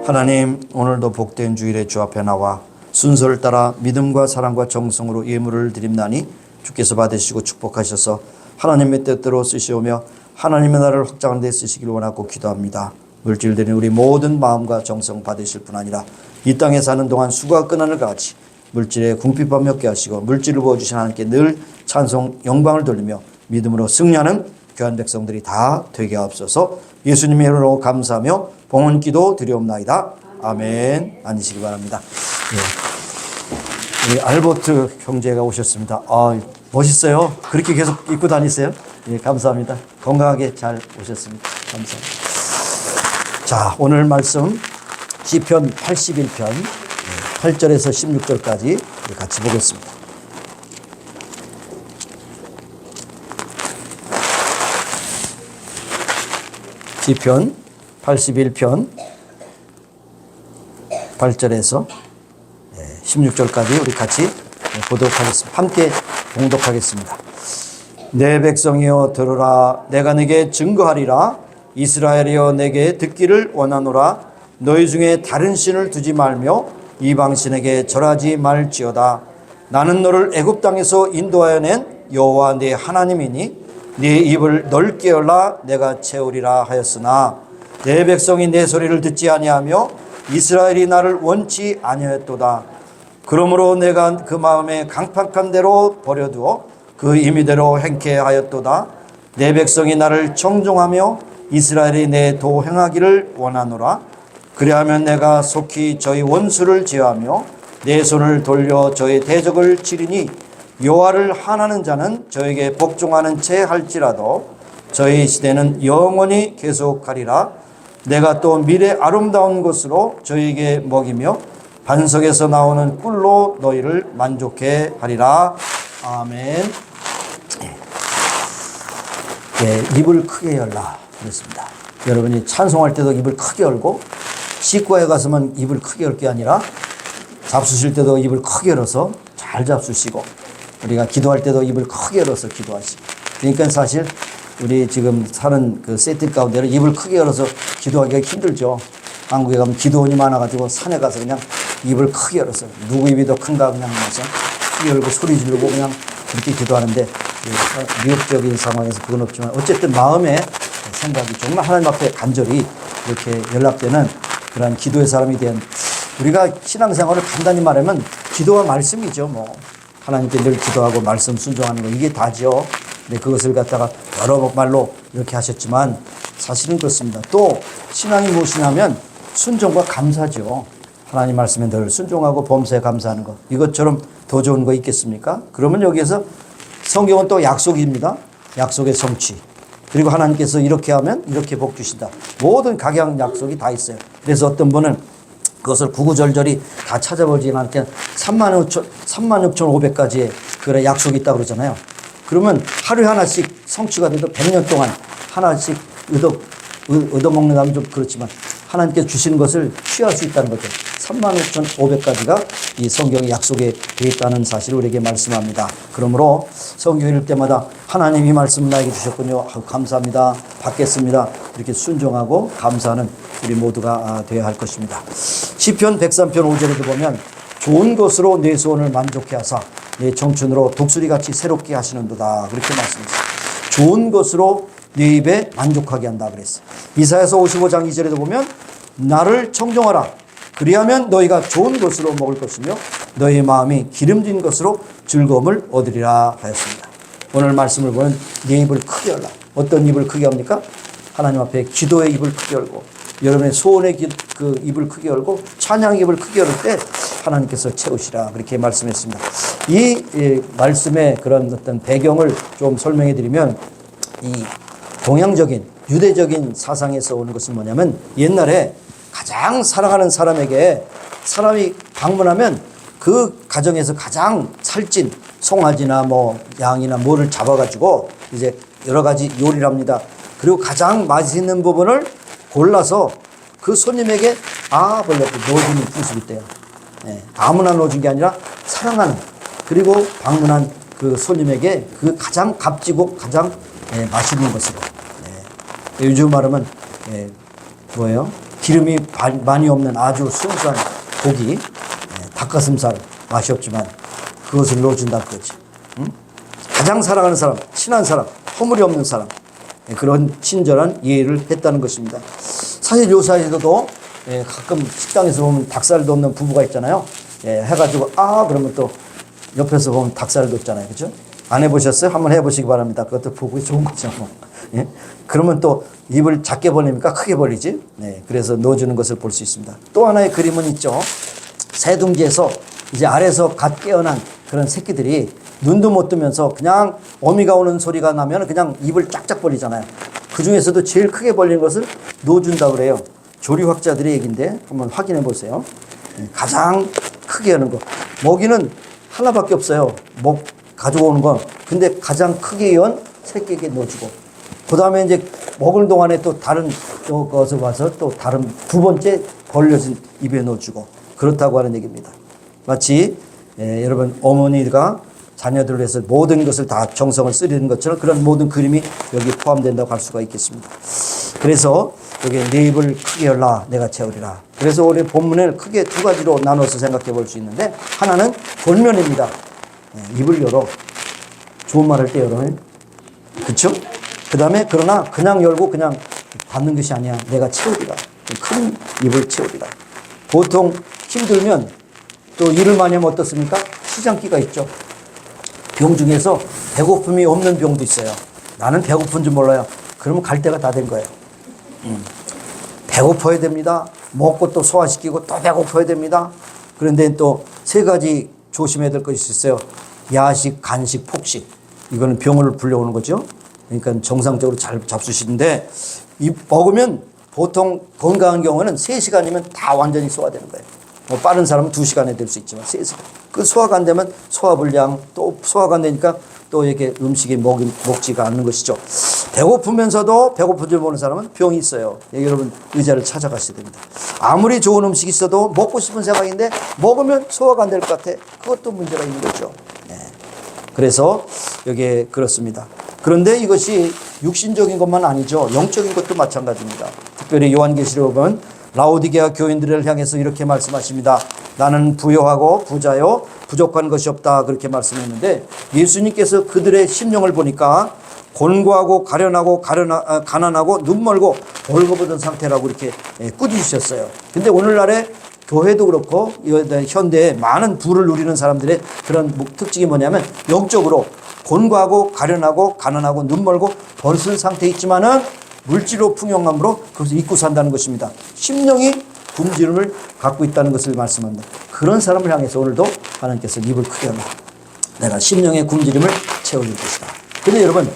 하나님, 오늘도 복된 주일에 주 앞에 나와 순서를 따라 믿음과 사랑과 정성으로 예물을 드립나니 주께서 받으시고 축복하셔서 하나님의 뜻대로 쓰시오며 하나님의 나라를 확장하는 데 쓰시길 원하고 기도합니다. 물질들인 우리 모든 마음과 정성 받으실 뿐 아니라 이 땅에 사는 동안 수고와 끈한을 같이 물질에 궁핍함이 없게 하시고 물질을 부어주신 하나님께 늘 찬송 영광을 돌리며 믿음으로 승리하는 귀한 백성들이 다 되게 하옵소서. 예수님의 이름으로 감사하며 봉헌 기도 드리옵나이다. 아멘. 앉으시기 바랍니다. 예. 우리 알버트 형제가 오셨습니다. 아, 멋있어요. 그렇게 계속 입고 다니세요. 예, 감사합니다. 건강하게 잘 오셨습니다. 감사합니다. 자, 오늘 말씀 시편 81편 8절에서 16절까지 같이 보겠습니다. 시편 81편 8절에서 16절까지 우리 같이 보도록 하겠습니다. 함께 봉독하겠습니다. 내 백성이여 들으라. 내가 네게 증거하리라. 이스라엘이여 내게 듣기를 원하노라. 너희 중에 다른 신을 두지 말며 이방신에게 절하지 말지어다. 나는 너를 애굽 땅에서 인도하여 낸 여호와 네 하나님이니 네 입을 넓게 열라 내가 채우리라 하였으나 내 백성이 내 소리를 듣지 아니하며 이스라엘이 나를 원치 아니하였도다. 그러므로 내가 그 마음에 강팍한 대로 버려두어 그 임의대로 행케 하였도다. 내 백성이 나를 청종하며 이스라엘이 내 도 행하기를 원하노라. 그리하면 내가 속히 저희 원수를 제어하며 내 손을 돌려 저희 대적을 치리니 여호와를 한하는 자는 저에게 복종하는 채 할지라도 저희 시대는 영원히 계속하리라. 내가 또 미래 아름다운 것으로 저에게 먹이며 반석에서 나오는 꿀로 너희를 만족해 하리라. 아멘. 네, 입을 크게 열라 그랬습니다. 여러분이 찬송할 때도 입을 크게 열고 치과에 가서만 입을 크게 열 게 아니라 잡수실 때도 입을 크게 열어서 잘 잡수시고 우리가 기도할 때도 입을 크게 열어서 기도하시고 그러니까 사실 우리 지금 사는 그 세팅 가운데는 입을 크게 열어서 기도하기가 힘들죠. 한국에 가면 기도원이 많아가지고 산에 가서 그냥 입을 크게 열어서 누구 입이 더 큰가 그냥 해서 크게 열고 소리 지르고 그냥 그렇게 기도하는데 미국적인 상황에서 그건 없지만 어쨌든 마음의 생각이 정말 하나님 앞에 간절히 이렇게 연락되는 그런 기도의 사람이 된 우리가 신앙생활을 간단히 말하면 기도와 말씀이죠. 뭐 하나님께 늘 기도하고 말씀 순종하는 거 이게 다죠. 근데 그것을 갖다가 여러 말로 이렇게 하셨지만 사실은 그렇습니다. 또 신앙이 무엇이냐면 순종과 감사죠. 하나님 말씀에 늘 순종하고 범사에 감사하는 것. 이것처럼 더 좋은 거 있겠습니까? 그러면 여기에서 성경은 또 약속입니다. 약속의 성취. 그리고 하나님께서 이렇게 하면 이렇게 복 주신다. 모든 각양 약속이 다 있어요. 그래서 어떤 분은 그것을 구구절절히 다 찾아보지 않게 36,500가지의 그런 약속이 있다고 그러잖아요. 그러면 하루에 하나씩 성취가 돼도 100년 동안 하나씩 얻어먹는다면 좀 그렇지만 하나님께서 주시는 것을 취할 수 있다는 거죠. 36,500가지가 이 성경의 약속에 되어 있다는 사실을 우리에게 말씀합니다. 그러므로 성경 읽을 때마다 하나님 이 말씀 나에게 주셨군요. 감사합니다. 받겠습니다. 이렇게 순종하고 감사하는 우리 모두가 되어야 할 것입니다. 시편 103편 5절에도 보면 좋은 것으로 내 소원을 만족해 하사 내 청춘으로 독수리같이 새롭게 하시는도다. 그렇게 말씀했어요. 좋은 것으로 내 입에 만족하게 한다 그랬어요. 이사야서 55장 2절에도 보면 나를 청종하라. 그리하면 너희가 좋은 것으로 먹을 것이며 너희 마음이 기름진 것으로 즐거움을 얻으리라 하였습니다. 오늘 말씀을 보면 내 입을 크게 열라. 어떤 입을 크게 합니까? 하나님 앞에 기도의 입을 크게 열고 여러분의 소원의 그 입을 크게 열고 찬양의 입을 크게 열 때 하나님께서 채우시라 그렇게 말씀했습니다. 이 말씀의 그런 어떤 배경을 좀 설명해 드리면 이 동양적인 유대적인 사상에서 오는 것은 뭐냐면 옛날에 가장 사랑하는 사람에게 사람이 방문하면 그 가정에서 가장 살찐 송아지나 뭐 양이나 뭐를 잡아가지고 이제 여러 가지 요리를 합니다. 그리고 가장 맛있는 부분을 골라서 그 손님에게 벌레 넣어주는 풍습이 있대요. 아무나 넣어준 게 아니라 사랑하는 그리고 방문한 그 손님에게 그 가장 값지고 가장 맛있는 것으로. 요즘 말하면 뭐예요? 기름이 많이 없는 아주 순수한 고기, 닭가슴살 맛이 없지만 그것을 넣어준다 그거지. 응? 가장 사랑하는 사람, 친한 사람, 허물이 없는 사람 그런 친절한 예의를 했다는 것입니다. 사실 요사이에서도 가끔 식당에서 보면 닭살을 넣는 부부가 있잖아요. 해가지고 그러면 또 옆에서 보면 닭살을 넣잖아요. 그렇죠? 안 해보셨어요? 한번 해보시기 바랍니다. 그것도 보기 좋은 거죠. 예? 그러면 또 입을 작게 벌립니까? 크게 벌리지? 그래서 넣어주는 것을 볼 수 있습니다. 또 하나의 그림은 있죠. 새둥지에서 이제 알에서 갓 깨어난 그런 새끼들이 눈도 못 뜨면서 그냥 어미가 오는 소리가 나면 그냥 입을 쫙쫙 벌리잖아요. 그 중에서도 제일 크게 벌리는 것을 넣어준다고 그래요. 조리학자들의 얘기인데 한번 확인해 보세요. 가장 크게 하는 거. 먹이는 하나밖에 없어요. 가지고 오는 건. 근데 가장 크게 연 새끼에게 넣어주고. 그 다음에 이제 먹을 동안에 또 다른 것을 와서 또 다른 두 번째 벌려진 입에 넣어주고. 그렇다고 하는 얘기입니다. 마치 여러분 어머니가 자녀들을 위해서 모든 것을 다 정성을 쓰리는 것처럼 그런 모든 그림이 여기 포함된다고 할 수가 있겠습니다. 그래서 여기 내 입을 크게 열라 내가 채우리라. 그래서 우리 본문을 크게 두 가지로 나눠서 생각해 볼 수 있는데 하나는 권면입니다. 입을 열어. 좋은 말 할 때 열어. 그렇죠? 그 다음에 그러나 그냥 열고 그냥 받는 것이 아니야. 내가 채우리라. 큰 입을 채우리라. 보통 힘들면 또 일을 많이 하면 어떻습니까? 시장기가 있죠. 병 중에서 배고픔이 없는 병도 있어요. 나는 배고픈 줄 몰라요. 그러면 갈 때가 다 된 거예요. 배고파야 됩니다. 먹고 또 소화시키고 또 배고파야 됩니다. 그런데 또 세 가지 조심해야 될 것이 있어요. 야식, 간식, 폭식. 이거는 병을 불려오는 거죠. 그러니까 정상적으로 잘 잡수시는데 먹으면 보통 건강한 경우는 3시간이면 다 완전히 소화되는 거예요. 뭐 빠른 사람은 2시간에 될 수 있지만 3시간. 그 소화가 안 되면 소화불량 또 소화가 안 되니까 또 이렇게 음식이 먹지가 않는 것이죠. 배고프면서도 배고픈 줄 모르는 사람은 병이 있어요. 여러분 의자를 찾아가셔야 됩니다. 아무리 좋은 음식이 있어도 먹고 싶은 생각인데 먹으면 소화가 안 될 것 같아. 그것도 문제가 있는 거죠. 그래서 여기에 그렇습니다. 그런데 이것이 육신적인 것만 아니죠. 영적인 것도 마찬가지입니다. 특별히 요한계시록에 보면 라오디게아 교인들을 향해서 이렇게 말씀하십니다. 나는 부요하고 부자요 부족한 것이 없다 그렇게 말씀했는데 예수님께서 그들의 심령을 보니까 곤고하고 가련하고 가난하고 눈멀고 벌거벗은 상태라고 이렇게 꾸짖으셨어요. 근데 오늘날의 교회도 그렇고 현대에 많은 부를 누리는 사람들의 그런 특징이 뭐냐면 영적으로 곤고하고 가련하고 가난하고 눈멀고 벌쓴 상태에 있지만은 물질로 풍요함으로 그것을 잊고 산다는 것입니다. 심령이 굶주림을 갖고 있다는 것을 말씀합니다. 그런 사람을 향해서 오늘도 하나님께서 입을 크게 열라. 내가 심령의 굶주림을 채워줄 것이다. 근데 여러분,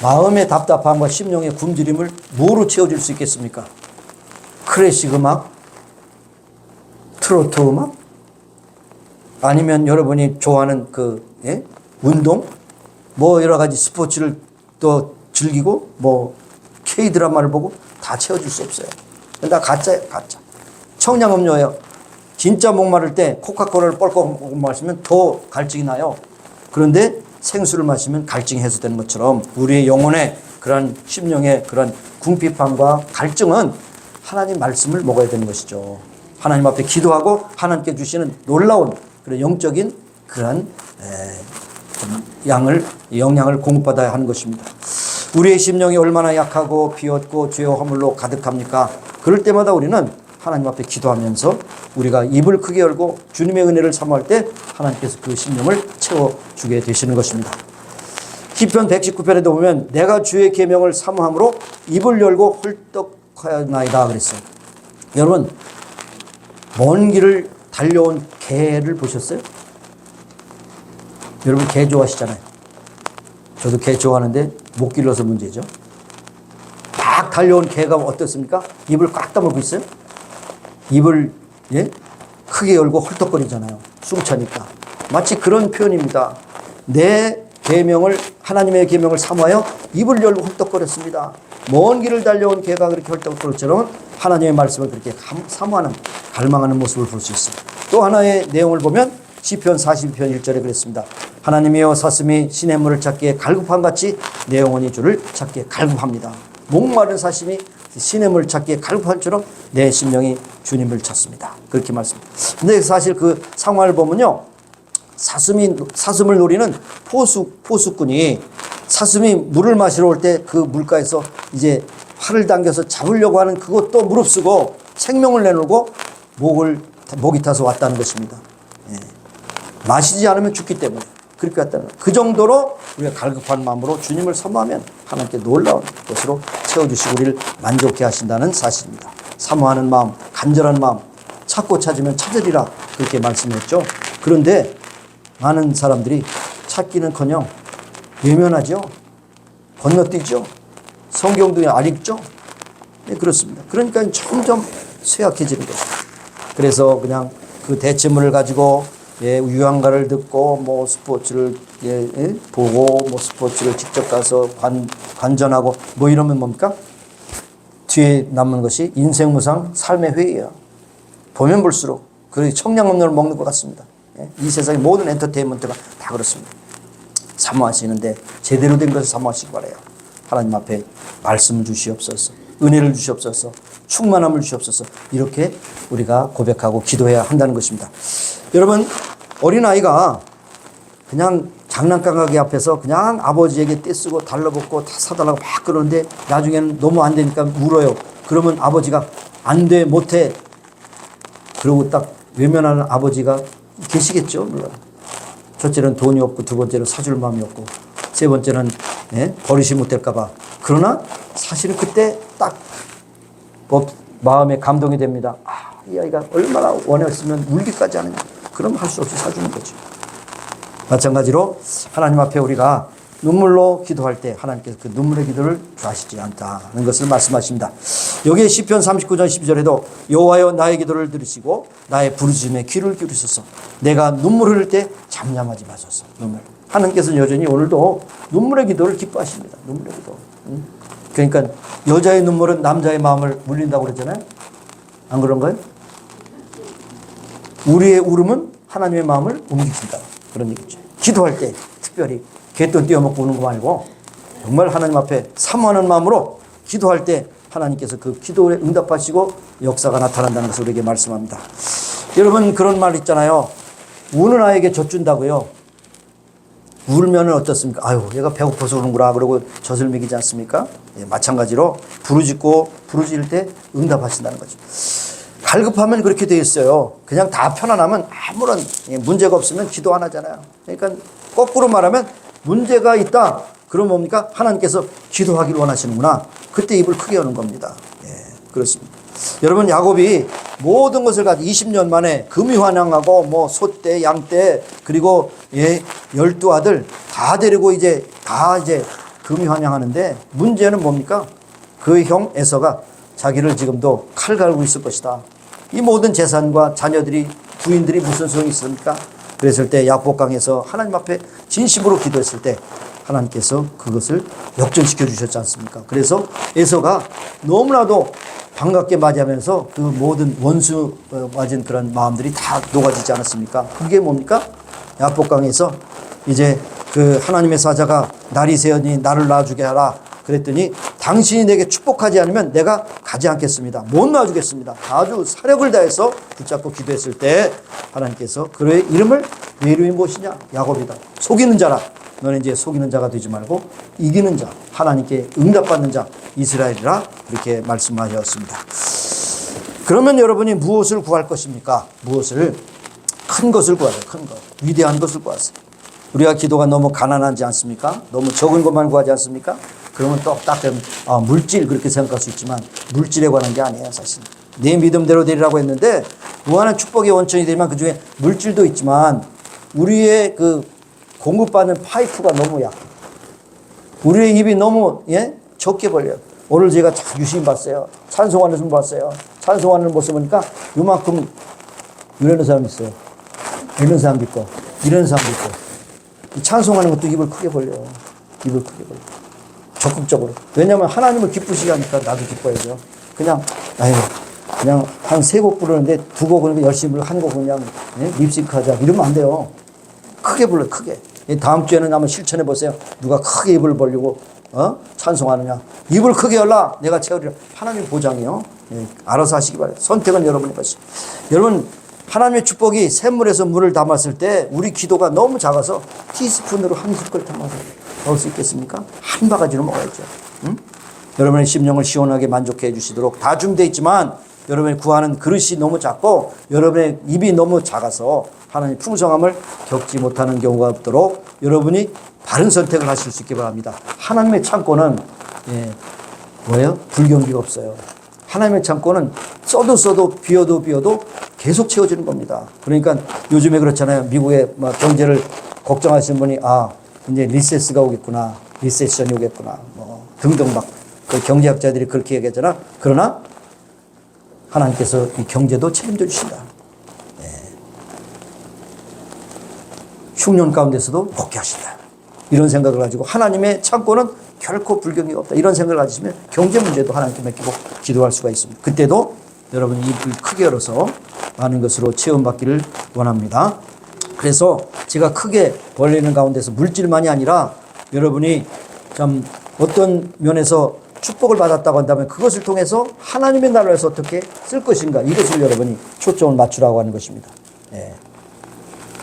마음의 답답함과 심령의 굶주림을 뭐로 채워줄 수 있겠습니까? 클래식 음악? 트로트 음악? 아니면 여러분이 좋아하는 운동? 뭐 여러 가지 스포츠를 또 즐기고 뭐 K-드라마를 보고 다 채워줄 수 없어요. 다 가짜예요, 가짜. 청량음료예요. 진짜 목마를 때 코카콜라를 뻘꺽 마시면 더 갈증이 나요. 그런데 생수를 마시면 갈증이 해소되는 것처럼 우리의 영혼의 그런 심령의 그런 궁핍함과 갈증은 하나님 말씀을 먹어야 되는 것이죠. 하나님 앞에 기도하고 하나님께 주시는 놀라운 그런 영적인 그런 영양을 공급받아야 하는 것입니다. 우리의 심령이 얼마나 약하고 비었고 죄와 허물로 가득합니까? 그럴 때마다 우리는 하나님 앞에 기도하면서 우리가 입을 크게 열고 주님의 은혜를 사모할 때 하나님께서 그 심령을 채워주게 되시는 것입니다. 시편 119편에도 보면 내가 주의 계명을 사모함으로 입을 열고 헐떡하였나이다 그랬어요. 여러분, 먼 길을 달려온 개를 보셨어요? 여러분 개 좋아하시잖아요. 저도 개 좋아하는데 못 길러서 문제죠. 막 달려온 개가 어떻습니까? 입을 꽉 다물고 있어요. 입을 크게 열고 헐떡거리잖아요. 숨 차니까. 마치 그런 표현입니다. 내 계명을 하나님의 계명을 사모하여 입을 열고 헐떡거렸습니다. 먼 길을 달려온 개가 그렇게 헐떡거렸처럼 하나님의 말씀을 그렇게 사모하는 갈망하는 모습을 볼 수 있어요. 또 하나의 내용을 보면 시편 42편 1절에 그랬습니다. 하나님이여 사슴이 시냇물을 찾기에 갈급함같이 내 영혼이 주를 찾기에 갈급합니다. 목마른 사슴이 시냇물을 찾기에 갈급함처럼 내 심령이 주님을 찾습니다. 그렇게 말씀합니다. 근데 사실 그 상황을 보면요, 사슴을 노리는 포수꾼이 사슴이 물을 마시러 올 때 그 물가에서 이제 활을 당겨서 잡으려고 하는 그것도 무릅쓰고 생명을 내놓고 목이 타서 왔다는 것입니다. 마시지 않으면 죽기 때문에 그렇게 왔다는 거예요. 그 정도로 우리가 갈급한 마음으로 주님을 사모하면 하나님께 놀라운 것으로 채워주시고 우리를 만족해 하신다는 사실입니다. 사모하는 마음, 간절한 마음, 찾고 찾으면 찾으리라 그렇게 말씀했죠. 그런데 많은 사람들이 찾기는커녕 외면하죠. 건너뛰죠. 성경도 안 읽죠. 네, 그렇습니다. 그러니까 점점 쇠약해지는 거죠. 그래서 그냥 그 대체물을 가지고 유황가를 듣고 뭐 스포츠를 보고 뭐 스포츠를 직접 가서 관전하고 뭐 이러면 뭡니까? 뒤에 남는 것이 인생무상 삶의 회의예요. 보면 볼수록 그 청량음료를 먹는 것 같습니다. 이 세상의 모든 엔터테인먼트가 다 그렇습니다. 사모하시는데 제대로 된 것을 사모하시기 바라요. 하나님 앞에 말씀을 주시옵소서, 은혜를 주시옵소서, 충만함을 주시옵소서, 이렇게 우리가 고백하고 기도해야 한다는 것입니다. 여러분, 어린아이가 그냥 장난감 가게 앞에서 그냥 아버지에게 떼쓰고 달라붙고 다 사달라고 막 그러는데 나중에는 너무 안 되니까 울어요. 그러면 아버지가 안 돼, 못해. 그러고 딱 외면하는 아버지가 계시겠죠, 물론. 첫째는 돈이 없고, 두 번째는 사줄 마음이 없고, 세 번째는 버릇이 못 될까봐. 그러나 사실은 그때 딱 마음에 감동이 됩니다. 이 아이가 얼마나 원했으면 울기까지 하느냐. 그럼 할 수 없이 사주는 거죠. 마찬가지로 하나님 앞에 우리가 눈물로 기도할 때 하나님께서 그 눈물의 기도를 좋아하시지 않다는 것을 말씀하십니다. 여기에 시편 39장 12절에도 여호와여 나의 기도를 들으시고 나의 부르짖음에 귀를 기울이소서. 내가 눈물 흘릴 때 잠잠하지 마소서. 눈물. 하나님께서는 여전히 오늘도 눈물의 기도를 기뻐하십니다. 눈물의 기도. 그러니까 여자의 눈물은 남자의 마음을 물린다고 그랬잖아요. 안 그런가요? 우리의 울음은 하나님의 마음을 움직인다. 그런 얘기죠. 기도할 때 특별히 개돈 띄어먹고 우는 거 말고 정말 하나님 앞에 사모하는 마음으로 기도할 때 하나님께서 그 기도에 응답하시고 역사가 나타난다는 것을 우리에게 말씀합니다. 여러분, 그런 말 있잖아요. 우는 아이에게 젖 준다고요. 울면은 어떻습니까? 아유, 얘가 배고파서 우는구나. 그러고 젖을 먹이지 않습니까? 마찬가지로 부르짖을 때 응답하신다는 거죠. 갈급하면 그렇게 돼 있어요. 그냥 다 편안하면 아무런 문제가 없으면 기도 안 하잖아요. 그러니까 거꾸로 말하면 문제가 있다. 그럼 뭡니까? 하나님께서 기도하기를 원하시는구나. 그때 입을 크게 여는 겁니다. 예, 그렇습니다. 여러분, 야곱이 모든 것을 가지고 20년 만에 금이 환양하고 뭐 소떼, 양떼, 그리고 12아들 다 데리고 이제 금이 환양하는데 문제는 뭡니까? 그 형 에서가 자기를 지금도 칼 갈고 있을 것이다. 이 모든 재산과 자녀들이, 부인들이 무슨 소용이 있습니까? 그랬을 때 야복강에서 하나님 앞에 진심으로 기도했을 때 하나님께서 그것을 역전시켜 주셨지 않습니까? 그래서 에서가 너무나도 반갑게 맞이하면서 그 모든 원수 맞은 그런 마음들이 다 녹아지지 않았습니까? 그게 뭡니까? 야복강에서 이제 그 하나님의 사자가 날이 새어니 나를 놔주게 하라. 그랬더니 당신이 내게 축복하지 않으면 내가 가지 않겠습니다. 못 놔주겠습니다. 아주 사력을 다해서 붙잡고 기도했을 때 하나님께서 그의 이름을 내 이름이 무엇이냐? 야곱이다. 속이는 자라. 너는 이제 속이는 자가 되지 말고 이기는 자, 하나님께 응답받는 자 이스라엘이라 그렇게 말씀하셨습니다. 그러면 여러분이 무엇을 구할 것입니까? 무엇을? 큰 것을 구하세요. 큰 것. 위대한 것을 구하세요. 우리가 기도가 너무 가난하지 않습니까? 너무 적은 것만 구하지 않습니까? 그러면 또 딱 물질 그렇게 생각할 수 있지만 물질에 관한 게 아니에요, 사실. 내 믿음대로 되리라고 했는데 무한한 축복의 원천이 되지만 그중에 물질도 있지만 우리의 그 공급받는 파이프가 너무 약해. 우리의 입이 너무 적게 벌려요. 오늘 제가 유심 봤어요. 찬송하는 분 봤어요. 찬송하는 모습 보니까 요만큼 이러는 사람 있어요. 이런 사람도 있고 이런 사람도 있고. 찬송하는 것도 입을 크게 벌려요. 입을 크게 벌려. 적극적으로. 왜냐하면 하나님을 기쁘시게 하니까 나도 기뻐야죠. 그냥 한 3곡 부르는데 2곡은 열심히 한 곡은 그냥 립싱크하자 이러면 안 돼요. 크게 불러요. 크게. 다음 주에는 한번 실천해 보세요. 누가 크게 입을 벌리고 찬송하느냐. 입을 크게 열라. 내가 채우리라. 하나님 보장이요. 알아서 하시기 바랍니다. 선택은 여러분의 것이. 여러분, 하나님의 축복이 샘물에서 물을 담았을 때 우리 기도가 너무 작아서 티스푼으로 한 숟갈 담아서 넣을 수 있겠습니까? 한 바가지로 먹어야죠. 응? 여러분의 심령을 시원하게 만족해 주시도록 다 준비되어 있지만 여러분이 구하는 그릇이 너무 작고 여러분의 입이 너무 작아서 하나님의 풍성함을 겪지 못하는 경우가 없도록 여러분이 바른 선택을 하실 수 있기 바랍니다. 하나님의 창고는 뭐예요? 불경기가 없어요. 하나님의 창고는 써도 비워도 계속 채워지는 겁니다. 그러니까 요즘에 그렇잖아요. 미국의 경제를 걱정하시는 분이 이제 리세스가 오겠구나, 리세션이 오겠구나, 뭐 등등 그 경제학자들이 그렇게 얘기하잖아. 그러나 하나님께서 이 경제도 책임져 주신다. 흉년 가운데서도 먹게 하신다. 이런 생각을 가지고 하나님의 창고는 결코 불경기가 없다. 이런 생각을 가지시면 경제 문제도 하나님께 맡기고 기도할 수가 있습니다. 그때도 여러분 입을 크게 열어서 많은 것으로 체험받기를 원합니다. 그래서 제가 크게 벌리는 가운데서 물질만이 아니라 여러분이 참 어떤 면에서 축복을 받았다고 한다면 그것을 통해서 하나님의 나라에서 어떻게 쓸 것인가 이것을 여러분이 초점을 맞추라고 하는 것입니다.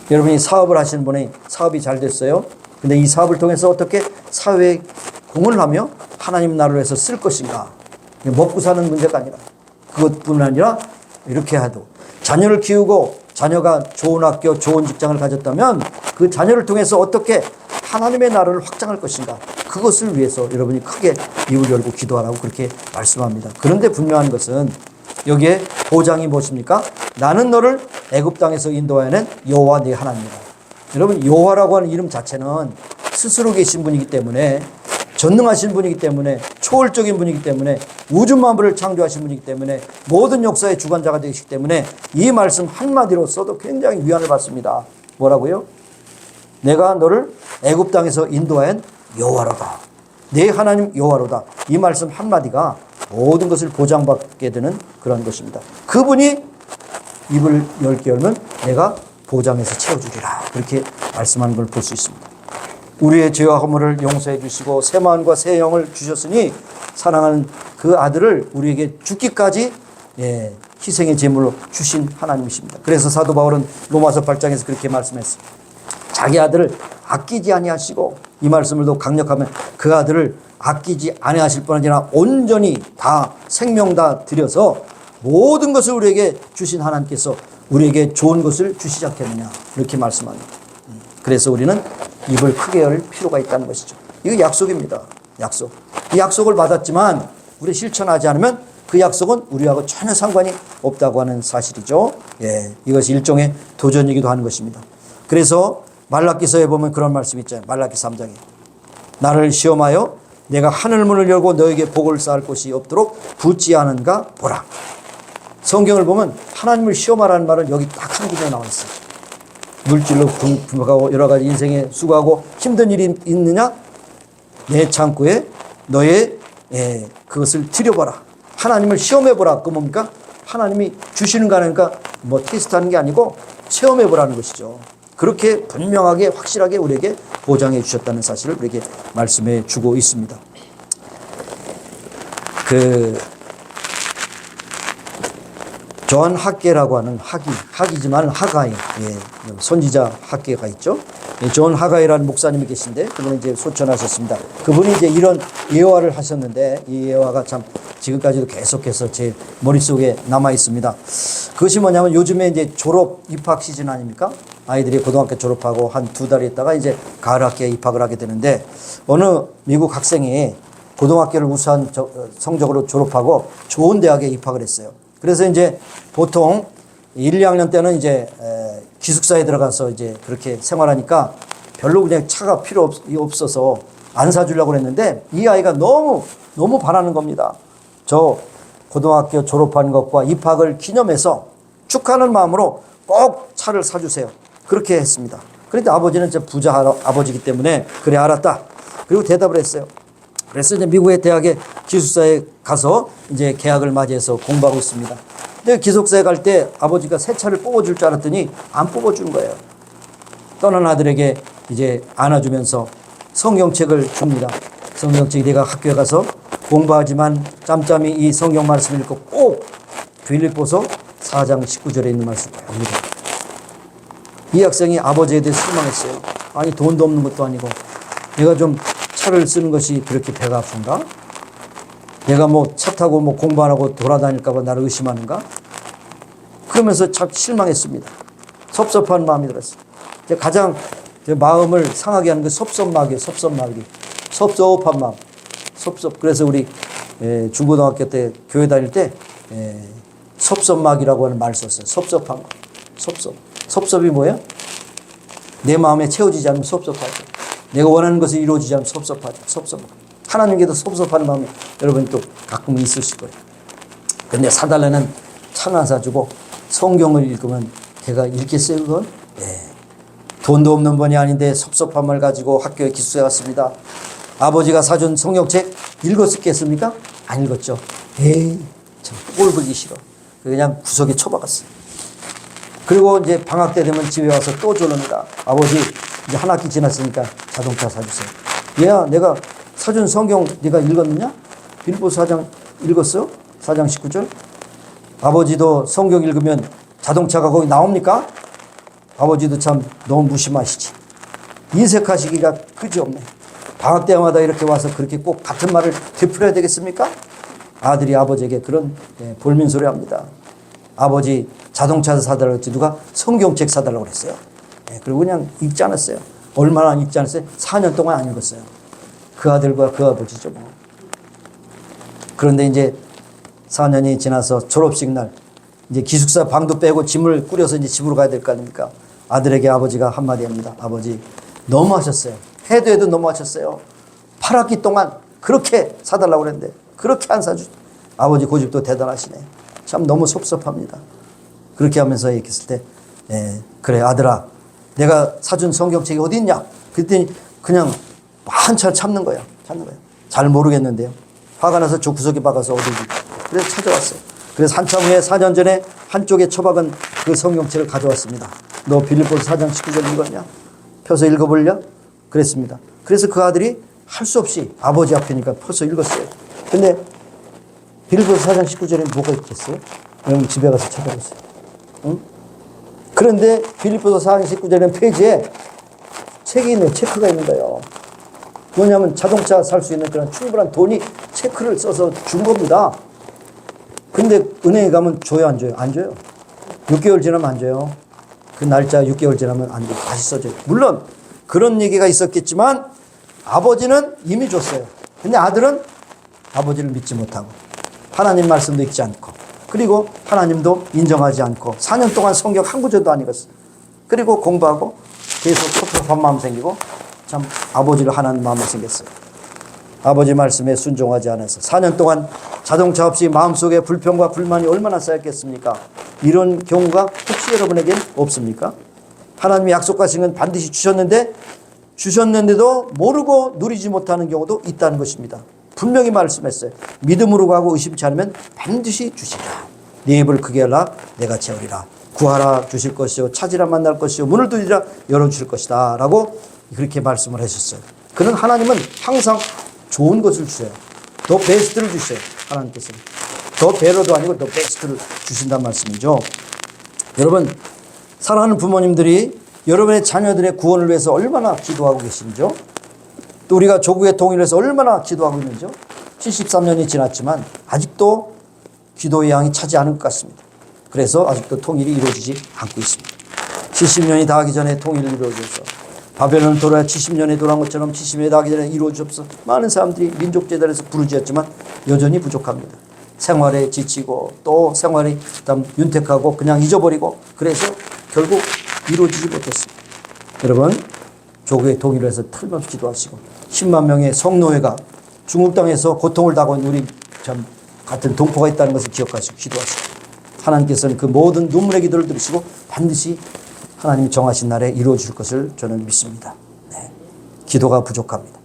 여러분이 사업을 하시는 분이 사업이 잘 됐어요. 근데 이 사업을 통해서 어떻게 사회에 공헌을 하며 하나님 나라를 위해서 쓸 것인가. 먹고 사는 문제가 아니라 그것뿐 아니라 이렇게 해도 자녀를 키우고 자녀가 좋은 학교 좋은 직장을 가졌다면 그 자녀를 통해서 어떻게 하나님의 나라를 확장할 것인가. 그것을 위해서 여러분이 크게 입을 열고 기도하라고 그렇게 말씀합니다. 그런데 분명한 것은 여기에 보장이 무엇입니까? 나는 너를 애굽 땅에서 인도하여낸 여호와 네 하나님이다. 여러분 여호와라고 하는 이름 자체는 스스로 계신 분이기 때문에 전능하신 분이기 때문에 초월적인 분이기 때문에 우주 만물을 창조하신 분이기 때문에 모든 역사의 주관자가 되시기 때문에 이 말씀 한마디로 써도 굉장히 위안을 받습니다. 뭐라고요? 내가 너를 애굽 땅에서 인도하여 여호와로다. 내 하나님 여호와로다. 이 말씀 한마디가 모든 것을 보장받게 되는 그런 것입니다. 그분이 입을 10개 열면 내가 보장해서 채워주리라. 그렇게 말씀하는 걸 볼 수 있습니다. 우리의 죄와 허물을 용서해 주시고 새 마음과 새 영을 주셨으니 사랑하는 그 아들을 우리에게 죽기까지 희생의 제물로 주신 하나님이십니다. 그래서 사도 바울은 로마서 8장에서 그렇게 말씀했어요. 자기 아들을 아끼지 아니하시고 이 말씀을 더 강력하면 그 아들을 아끼지 아니하실 뿐 아니라 온전히 다 생명 다 들여서 모든 것을 우리에게 주신 하나님께서 우리에게 좋은 것을 주시지 않겠느냐 이렇게 말씀합니다. 그래서 우리는 입을 크게 열 필요가 있다는 것이죠. 이거 약속입니다. 약속. 이 약속을 받았지만 우리 실천하지 않으면 그 약속은 우리하고 전혀 상관이 없다고 하는 사실이죠. 예, 이것이 일종의 도전이기도 하는 것입니다. 그래서 말라기서에 보면 그런 말씀이 있잖아요. 말라기 3장에 나를 시험하여 내가 하늘 문을 열고 너에게 복을 쌓을 곳이 없도록 붙지 않은가 보라. 성경을 보면 하나님을 시험하라는 말은 여기 딱 한 군데 나와 있어요. 물질로 굶어가고 여러 가지 인생에 수고하고 힘든 일이 있느냐? 내 창고에 너의 그것을 들여봐라. 하나님을 시험해보라. 그 뭡니까? 하나님이 주시는 거 아니니까 뭐 테스트하는 게 아니고 체험해보라는 것이죠. 그렇게 분명하게 확실하게 우리에게 보장해 주셨다는 사실을 우리에게 말씀해 주고 있습니다. 존 학계라고 하는 학이지만 하가이, 선지자 학계가 있죠. 존 하가이라는 목사님이 계신데 그분은 이제 소천하셨습니다. 그분이 이제 이런 예화를 하셨는데 이 예화가 참 지금까지도 계속해서 제 머릿속에 남아 있습니다. 그것이 뭐냐면 요즘에 이제 졸업 입학 시즌 아닙니까? 아이들이 고등학교 졸업하고 한 2달 있다가 이제 가을 학기에 입학을 하게 되는데 어느 미국 학생이 고등학교를 우수한 성적으로 졸업하고 좋은 대학에 입학을 했어요. 그래서 이제 보통 1, 2학년 때는 이제 기숙사에 들어가서 이제 그렇게 생활하니까 별로 그냥 차가 필요 없어서 안 사주려고 했는데 이 아이가 너무 바라는 겁니다. 저 고등학교 졸업한 것과 입학을 기념해서 축하하는 마음으로 꼭 차를 사주세요. 그렇게 했습니다. 그런데 아버지는 이제 부자 아버지이기 때문에 그래 알았다. 그리고 대답을 했어요. 그래서 이제 미국의 대학의 기숙사에 가서 이제 개학을 맞이해서 공부하고 있습니다. 근데 기숙사에 갈 때 아버지가 새 차를 뽑아줄 줄 알았더니 안 뽑아준 거예요. 떠난 아들에게 이제 안아주면서 성경책을 줍니다. 성경책이 내가 학교에 가서 공부하지만 짬짬이 이 성경 말씀을 읽고 꼭 빌립보서 4장 19절에 있는 말씀을 봅니다. 이 학생이 아버지에 대해 실망했어요. 아니 돈도 없는 것도 아니고 내가 좀 차를 쓰는 것이 그렇게 배가 아픈가? 내가 뭐 차 타고 뭐 공부 안 하고 돌아다닐까 봐 나를 의심하는가? 그러면서 참 실망했습니다. 섭섭한 마음이 들었어요. 가장 마음을 상하게 하는 게 섭섭마귀. 섭섭한 마음. 그래서 우리 중고등학교 때 교회 다닐 때 섭섭마귀라고 하는 말을 썼어요. 섭섭한 마음. 섭섭이 뭐예요? 내 마음에 채워지지 않으면 섭섭하죠. 내가 원하는 것이 이루어지지 않으면 섭섭하죠. 하나님께도 섭섭한 마음이 여러분 또 가끔 있으실 거예요. 근데 사달라는 차는 안 사주고 성경을 읽으면 걔가 읽겠어요, 그건? 돈도 없는 분이 아닌데 섭섭함을 가지고 학교에 기숙사에 왔습니다. 아버지가 사준 성경책 읽었겠습니까? 안 읽었죠. 참 꼴 보기 싫어. 그냥 구석에 처박았어요. 그리고 이제 방학 때 되면 집에 와서 또 졸릅니다. 아버지, 이제 한 학기 지났으니까 자동차 사주세요. 얘야, 내가 사준 성경 네가 읽었느냐? 빌립보서 4장 읽었어? 4장 19절? 아버지도 성경 읽으면 자동차가 거기 나옵니까? 아버지도 참 너무 무심하시지. 인색하시기가 그지없네. 방학 때마다 이렇게 와서 그렇게 꼭 같은 말을 되풀어야 되겠습니까? 아들이 아버지에게 그런 볼민소리 합니다. 아버지 자동차 사달라고 했지 누가 성경책 사달라고 그랬어요. 그리고 그냥 읽지 않았어요. 얼마나 읽지 않았어요? 4년 동안 안 읽었어요. 그 아들과 그 아버지죠. 뭐. 그런데 이제 4년이 지나서 졸업식 날 이제 기숙사 방도 빼고 짐을 꾸려서 이제 집으로 가야 될 거 아닙니까? 아들에게 아버지가 한마디 합니다. 아버지 너무하셨어요. 해도 너무하셨어요. 8학기 동안 그렇게 사달라고 그랬는데 그렇게 안 사주. 아버지 고집도 대단하시네. 참 너무 섭섭합니다. 그렇게 하면서 얘기했을 때 그래 아들아 내가 사준 성경책이 어디 있냐? 그랬더니 그냥 한참 참는 거야. 잘 모르겠는데요. 화가 나서 저 구석에 박아서 어디지? 그래서 찾아왔어요. 그래서 한참 후에 4년 전에 한쪽에 처박은 그 성경책을 가져왔습니다. 너 빌립보서 4장 19절 읽었냐? 펴서 읽어볼래? 그랬습니다. 그래서 그 아들이 할 수 없이 아버지 앞이니까 펴서 읽었어요. 근데 빌립보서 4장 19절에 뭐가 있겠어요? 여러분 집에 가서 찾아보세요. 응? 그런데 빌립보서 4장 19절에 페이지에 책이 있네요. 체크가 있는 거예요. 뭐냐면 자동차 살 수 있는 그런 충분한 돈이 체크를 써서 준 겁니다. 근데 은행에 가면 줘요, 안 줘요? 안 줘요. 6개월 지나면 안 줘요. 그 날짜 6개월 지나면 안 돼요. 다시 써줘요. 물론 그런 얘기가 있었겠지만 아버지는 이미 줬어요. 근데 아들은 아버지를 믿지 못하고 하나님 말씀도 읽지 않고 그리고 하나님도 인정하지 않고 4년 동안 성경 한 구절도 안 읽었어요. 그리고 공부하고 계속 섭섭한 마음 생기고 참 아버지를 하나님 마음이 생겼어요. 아버지 말씀에 순종하지 않아서 4년 동안 자동차 없이 마음속에 불평과 불만이 얼마나 쌓였겠습니까? 이런 경우가 혹시 여러분에겐 없습니까? 하나님이 약속하신 건 반드시 주셨는데도 모르고 누리지 못하는 경우도 있다는 것입니다. 분명히 말씀했어요. 믿음으로 가고 의심치 않으면 반드시 주시리라. 네 입을 크게 열라 내가 채우리라. 구하라 주실 것이요 찾으라 만날 것이요 문을 두드리라 열어주실 것이다 라고 그렇게 말씀을 하셨어요. 그는 하나님은 항상 좋은 것을 주셔요. 더 베스트를 주셔요. 하나님께서는 더 베러도 아니고 더 베스트를 주신다는 말씀이죠. 여러분 사랑하는 부모님들이 여러분의 자녀들의 구원을 위해서 얼마나 기도하고 계신지요? 또 우리가 조국의 통일을 위해서 얼마나 기도하고 있는지요? 73년이 지났지만 아직도 기도의 양이 차지 않은 것 같습니다. 그래서 아직도 통일이 이루어지지 않고 있습니다. 70년이 다 하기 전에 통일이 이루어져서 바벨론 돌아야 70년에 돌아온 것처럼 70년이 다 하기 전에 이루어져서 많은 사람들이 민족재단에서 부르짖었지만 여전히 부족합니다. 생활에 지치고 또 생활이 윤택하고 그냥 잊어버리고 그래서 결국 이루어지지 못했습니다. 여러분 조국의 통일을 위해서 틀림없이 기도하시고 10만 명의 성노예가 중국 땅에서 고통을 당한 우리 참 같은 동포가 있다는 것을 기억하시고 기도하시고 하나님께서는 그 모든 눈물의 기도를 들으시고 반드시 하나님이 정하신 날에 이루어 줄 것을 저는 믿습니다. 네. 기도가 부족합니다.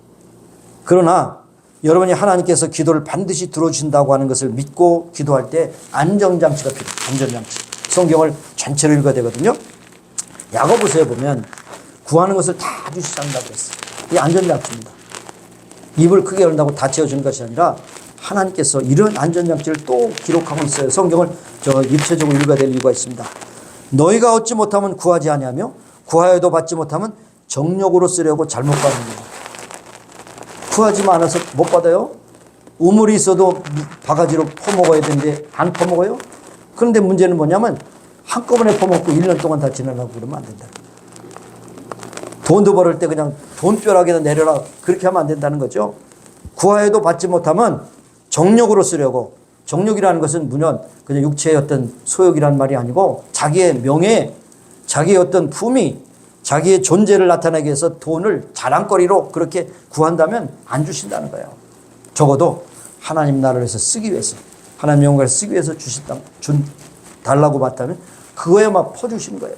그러나 여러분이 하나님께서 기도를 반드시 들어주신다고 하는 것을 믿고 기도할 때 안정장치가 필요해요. 안전장치. 성경을 전체를 읽어야 되거든요. 야고보서에 보면 구하는 것을 다 주시지 않는다고 그랬어요. 이게 안전장치입니다. 입을 크게 열다고 다 채워주는 것이 아니라 하나님께서 이런 안전장치를 또 기록하고 있어요. 성경을 입체적으로 읽어야 될 이유가 있습니다. 너희가 얻지 못하면 구하지 아니하며 구하여도 받지 못하면 정욕으로 쓰려고 잘못 받는 거예요. 구하지만 않아서 못 받아요. 우물이 있어도 바가지로 퍼먹어야 되는데 안 퍼먹어요. 그런데 문제는 뭐냐면 한꺼번에 퍼먹고 1년 동안 다 지내려고 그러면 안 된다. 돈도 벌을 때 그냥 돈벼락에다 내려라 그렇게 하면 안 된다는 거죠. 구하여도 받지 못하면 정욕으로 쓰려고. 정욕이라는 것은 물론 그냥 육체의 어떤 소욕이라는 말이 아니고 자기의 명예, 자기의 어떤 품위, 자기의 존재를 나타내기 위해서 돈을 자랑거리로 그렇게 구한다면 안 주신다는 거예요. 적어도 하나님 나라를 위해서 쓰기 위해서, 하나님 영광을 쓰기 위해서 달라고 봤다면 그거에만 퍼주신 거예요.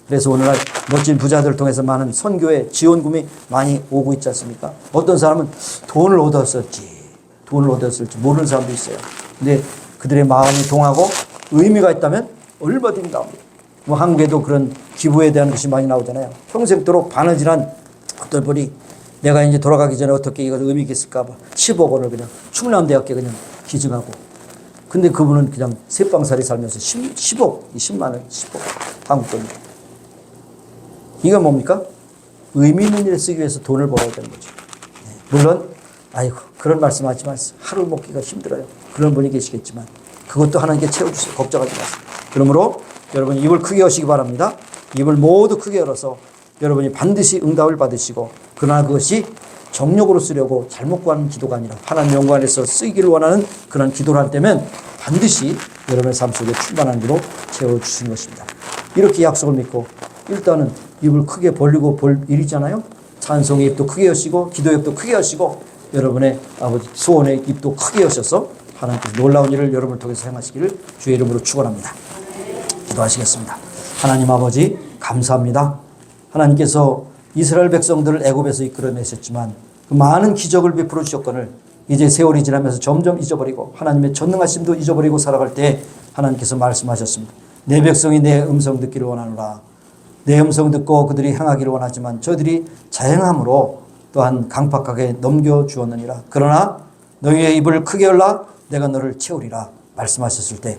그래서 오늘날 멋진 부자들을 통해서 많은 선교의 지원금이 많이 오고 있지 않습니까? 어떤 사람은 돈을 얻었을지 모르는 사람도 있어요. 근데 그들의 마음이 동하고 의미가 있다면 얼마든지 나옵니다. 뭐 한국에도 그런 기부에 대한 것이 많이 나오잖아요. 평생도록 바느질한 어떤 분이 내가 이제 돌아가기 전에 어떻게 이걸 의미 있을까 봐 10억 원을 그냥 충남대학교에 그냥 기증하고. 근데 그분은 그냥 새빵살이 살면서 10억, 10만 원, 10억 한국 돈입니다. 이건 뭡니까? 의미 있는 일에 쓰기 위해서 돈을 벌어야 되는 거죠. 물론 아이고 그런 말씀하지 마세요. 하루 먹기가 힘들어요. 그런 분이 계시겠지만 그것도 하나님께 채워주세요. 걱정하지 마세요. 그러므로 여러분 입을 크게 여시기 바랍니다. 입을 모두 크게 열어서 여러분이 반드시 응답을 받으시고 그러나 그것이 정욕으로 쓰려고 잘못 구하는 기도가 아니라 하나님 영광 안에서 쓰기를 원하는 그런 기도를 한다면 반드시 여러분의 삶 속에 충만한 기로 채워주시는 것입니다. 이렇게 약속을 믿고 일단은 입을 크게 벌리고 볼 일이잖아요. 찬송의 입도 크게 여시고 기도의 입도 크게 여시고 여러분의 아버지 소원의 입도 크게 여셔서 하나님께서 놀라운 일을 여러분을 통해서 행하시기를 주의 이름으로 축원합니다. 기도하시겠습니다. 하나님 아버지 감사합니다. 하나님께서 이스라엘 백성들을 애굽에서 이끌어내셨지만 그 많은 기적을 베풀어 주셨거늘 이제 세월이 지나면서 점점 잊어버리고 하나님의 전능하심도 잊어버리고 살아갈 때 하나님께서 말씀하셨습니다. 내 백성이 내 음성 듣기를 원하노라. 내 음성 듣고 그들이 행하기를 원하지만 저들이 자행함으로 또한 강팍하게 넘겨주었느니라. 그러나 너희의 입을 크게 열라 내가 너를 채우리라 말씀하셨을 때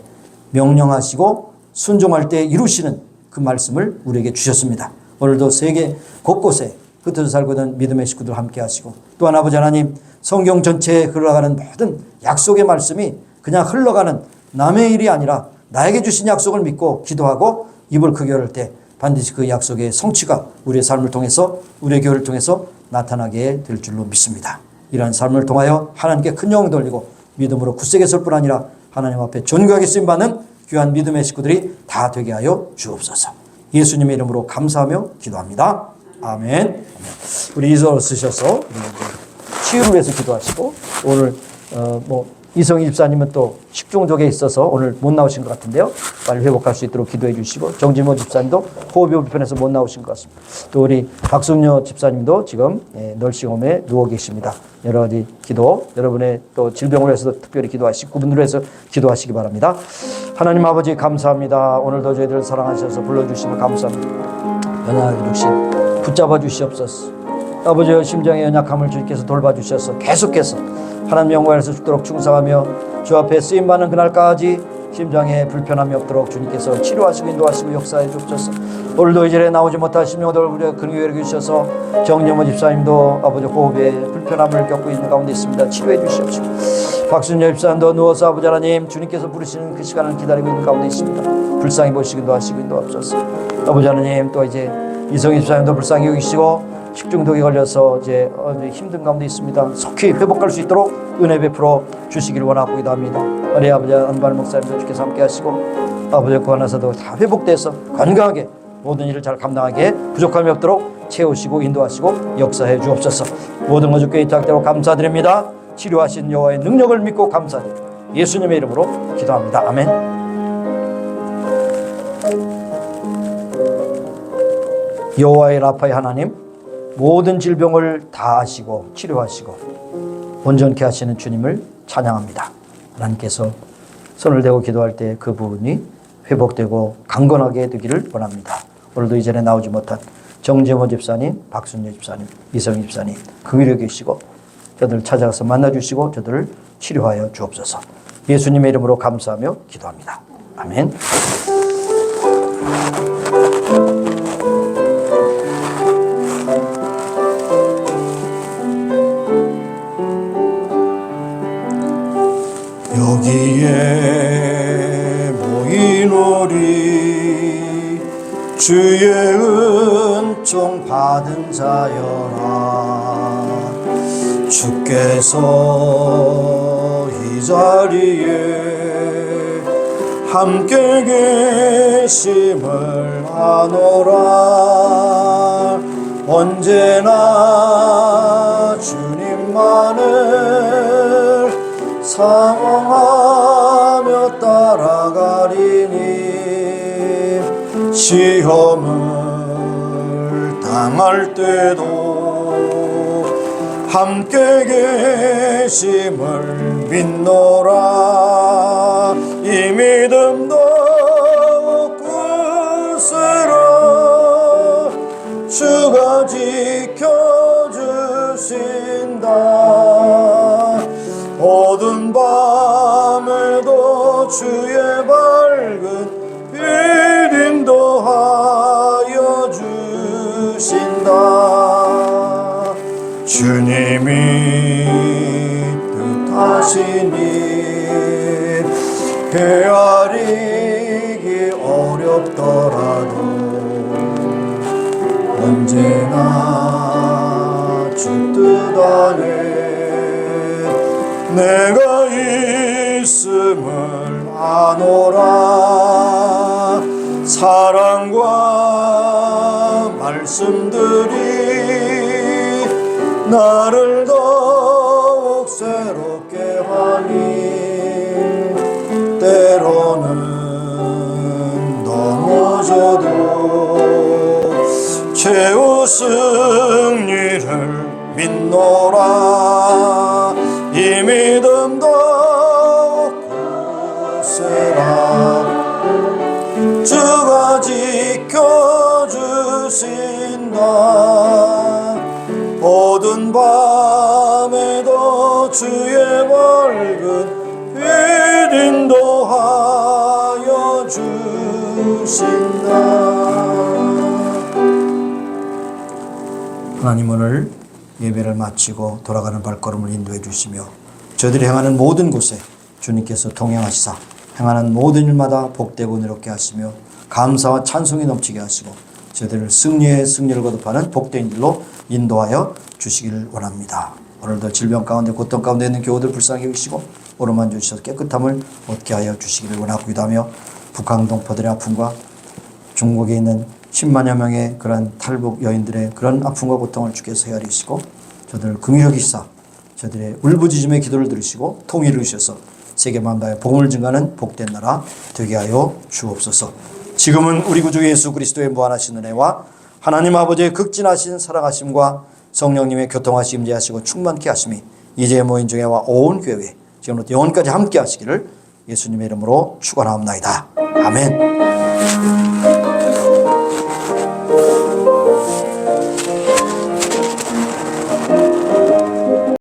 명령하시고 순종할 때 이루시는 그 말씀을 우리에게 주셨습니다. 오늘도 세계 곳곳에 흩어져 살고 있는 믿음의 식구들 함께 하시고 또한 아버지 하나님 성경 전체에 흘러가는 모든 약속의 말씀이 그냥 흘러가는 남의 일이 아니라 나에게 주신 약속을 믿고 기도하고 입을 크게 열 때 반드시 그 약속의 성취가 우리의 삶을 통해서, 우리의 교회를 통해서 나타나게 될 줄로 믿습니다. 이러한 삶을 통하여 하나님께 큰 영광 돌리고 믿음으로 굳세게 설 뿐 아니라 하나님 앞에 존귀하게 쓰임받는 귀한 믿음의 식구들이 다 되게 하여 주옵소서. 예수님의 이름으로 감사하며 기도합니다. 아멘. 우리 이서를 쓰셔서 치유를 위해서 기도하시고, 오늘 이성희 집사님은 또 식중독에 있어서 오늘 못 나오신 것 같은데요. 빨리 회복할 수 있도록 기도해 주시고, 정진모 집사님도 호흡이 불편해서 못 나오신 것 같습니다. 또 우리 박승녀 집사님도 지금 널싱홈에 누워 계십니다. 여러 가지 기도, 여러분의 또 질병을 위해서도 특별히 기도하시고 그분들을 위해서 기도하시기 바랍니다. 하나님 아버지 감사합니다. 오늘도 저희들을 사랑하셔서 불러주심을 감사합니다. 연약한 육신 붙잡아 주시옵소서. 아버지의 심장의 연약함을 주님께서 돌봐주셔서 계속해서 하나님 영광에서 죽도록 충성하며 주 앞에 쓰임받는 그날까지 심장에 불편함이 없도록 주님께서 치료하시고 인도하시고 역사해 주옵소서. 오늘도 이 자리에 나오지 못하시며 오늘 우리가 근육에 주셔서 정영호 집사님도 아버지 호흡에 불편함을 겪고 있는 가운데 있습니다. 치료해 주시옵시고, 박순여 집사님도 누워서 아버지 하나님 주님께서 부르시는 그 시간을 기다리고 있는 가운데 있습니다. 불쌍히 보시고 인도하시고 인도하옵소서. 아버지 하나님, 또 이제 이성희 집사님도 불쌍히 여기시고 식중독에 걸려서 이제 힘든 가운데 있습니다. 속히 회복할 수 있도록 은혜 베풀어 주시기를 원하고 기도합니다. 우리 아버지 안발 목사님도 주께서 함께 하시고 아버지 구원하셔도 다 회복돼서 건강하게 모든 일을 잘 감당하게 부족함이 없도록 채우시고 인도하시고 역사해 주옵소서. 모든 것 주께 이탁대로 감사드립니다. 치료하신 여호와의 능력을 믿고 감사드립니다. 예수님의 이름으로 기도합니다. 아멘. 여호와의 라파의 하나님, 모든 질병을 다 아시고 치료하시고 온전케 하시는 주님을 찬양합니다. 하나님께서 손을 대고 기도할 때 그 부분이 회복되고 강건하게 되기를 원합니다. 오늘도 이전에 나오지 못한 정재모 집사님, 박순여 집사님, 이성희 집사님 긍휼히 계시고 저들을 찾아가서 만나주시고 저들을 치료하여 주옵소서. 예수님의 이름으로 감사하며 기도합니다. 아멘. 여기에 모인 우리 주의 은총 받은 자여라. 주께서 이 자리에 함께 계심을 아노라. 언제나 주님만을 사랑하며 따라가리니 시험을 당할 때도 함께 계심을 믿노라. 이 믿음 더욱 굳세라. 주가 지켜주신다. 어두운 밤에도 주의 밝은 빛 인도하여 주신다. 주님이 뜻하신 일 헤아리기 어렵더라도 언제나 주 뜻 안에 내가 있음을 아노라. 사랑과 말씀들이 나를 더욱 새롭게 하니 때로는 넘어져도 최후 승리를 믿노라. 이 믿음 더욱 굳세라. 주가 지켜주신다. 어두운 밤에도 주의 밝은 빛 인도하여 주신다. 하나님, 오늘 예배를 마치고 돌아가는 발걸음을 인도해 주시며 저들이 행하는 모든 곳에 주님께서 동행하시사 행하는 모든 일마다 복되고 은혜롭게 하시며 감사와 찬송이 넘치게 하시고 저희들을 승리의 승리를 거듭하는 복된 일로 인도하여 주시기를 원합니다. 오늘도 질병 가운데 고통 가운데 있는 교우들 불쌍히 여기시고 오름만 주셔서 깨끗함을 얻게 하여 주시기를 원하고 기도하며 북한 동포들의 아픔과 중국에 있는 10만여 명의 그런 탈북 여인들의 그런 아픔과 고통을 주께서 헤아리시고 저들을 긍휼히 여기시사 저들의 울부짖음의 기도를 들으시고 통일을 주셔서 세계 만방에 복음을 증가하는 복된 나라 되게 하여 주옵소서. 지금은 우리 구주 예수 그리스도의 무한하신 은혜와 하나님 아버지의 극진하신 사랑하심과 성령님의 교통하심 임재하시고 충만케 하심이 이제 모인 중에와 온 교회에 지금부터 영원까지 함께 하시기를 예수님의 이름으로 축원하옵나이다. 아멘.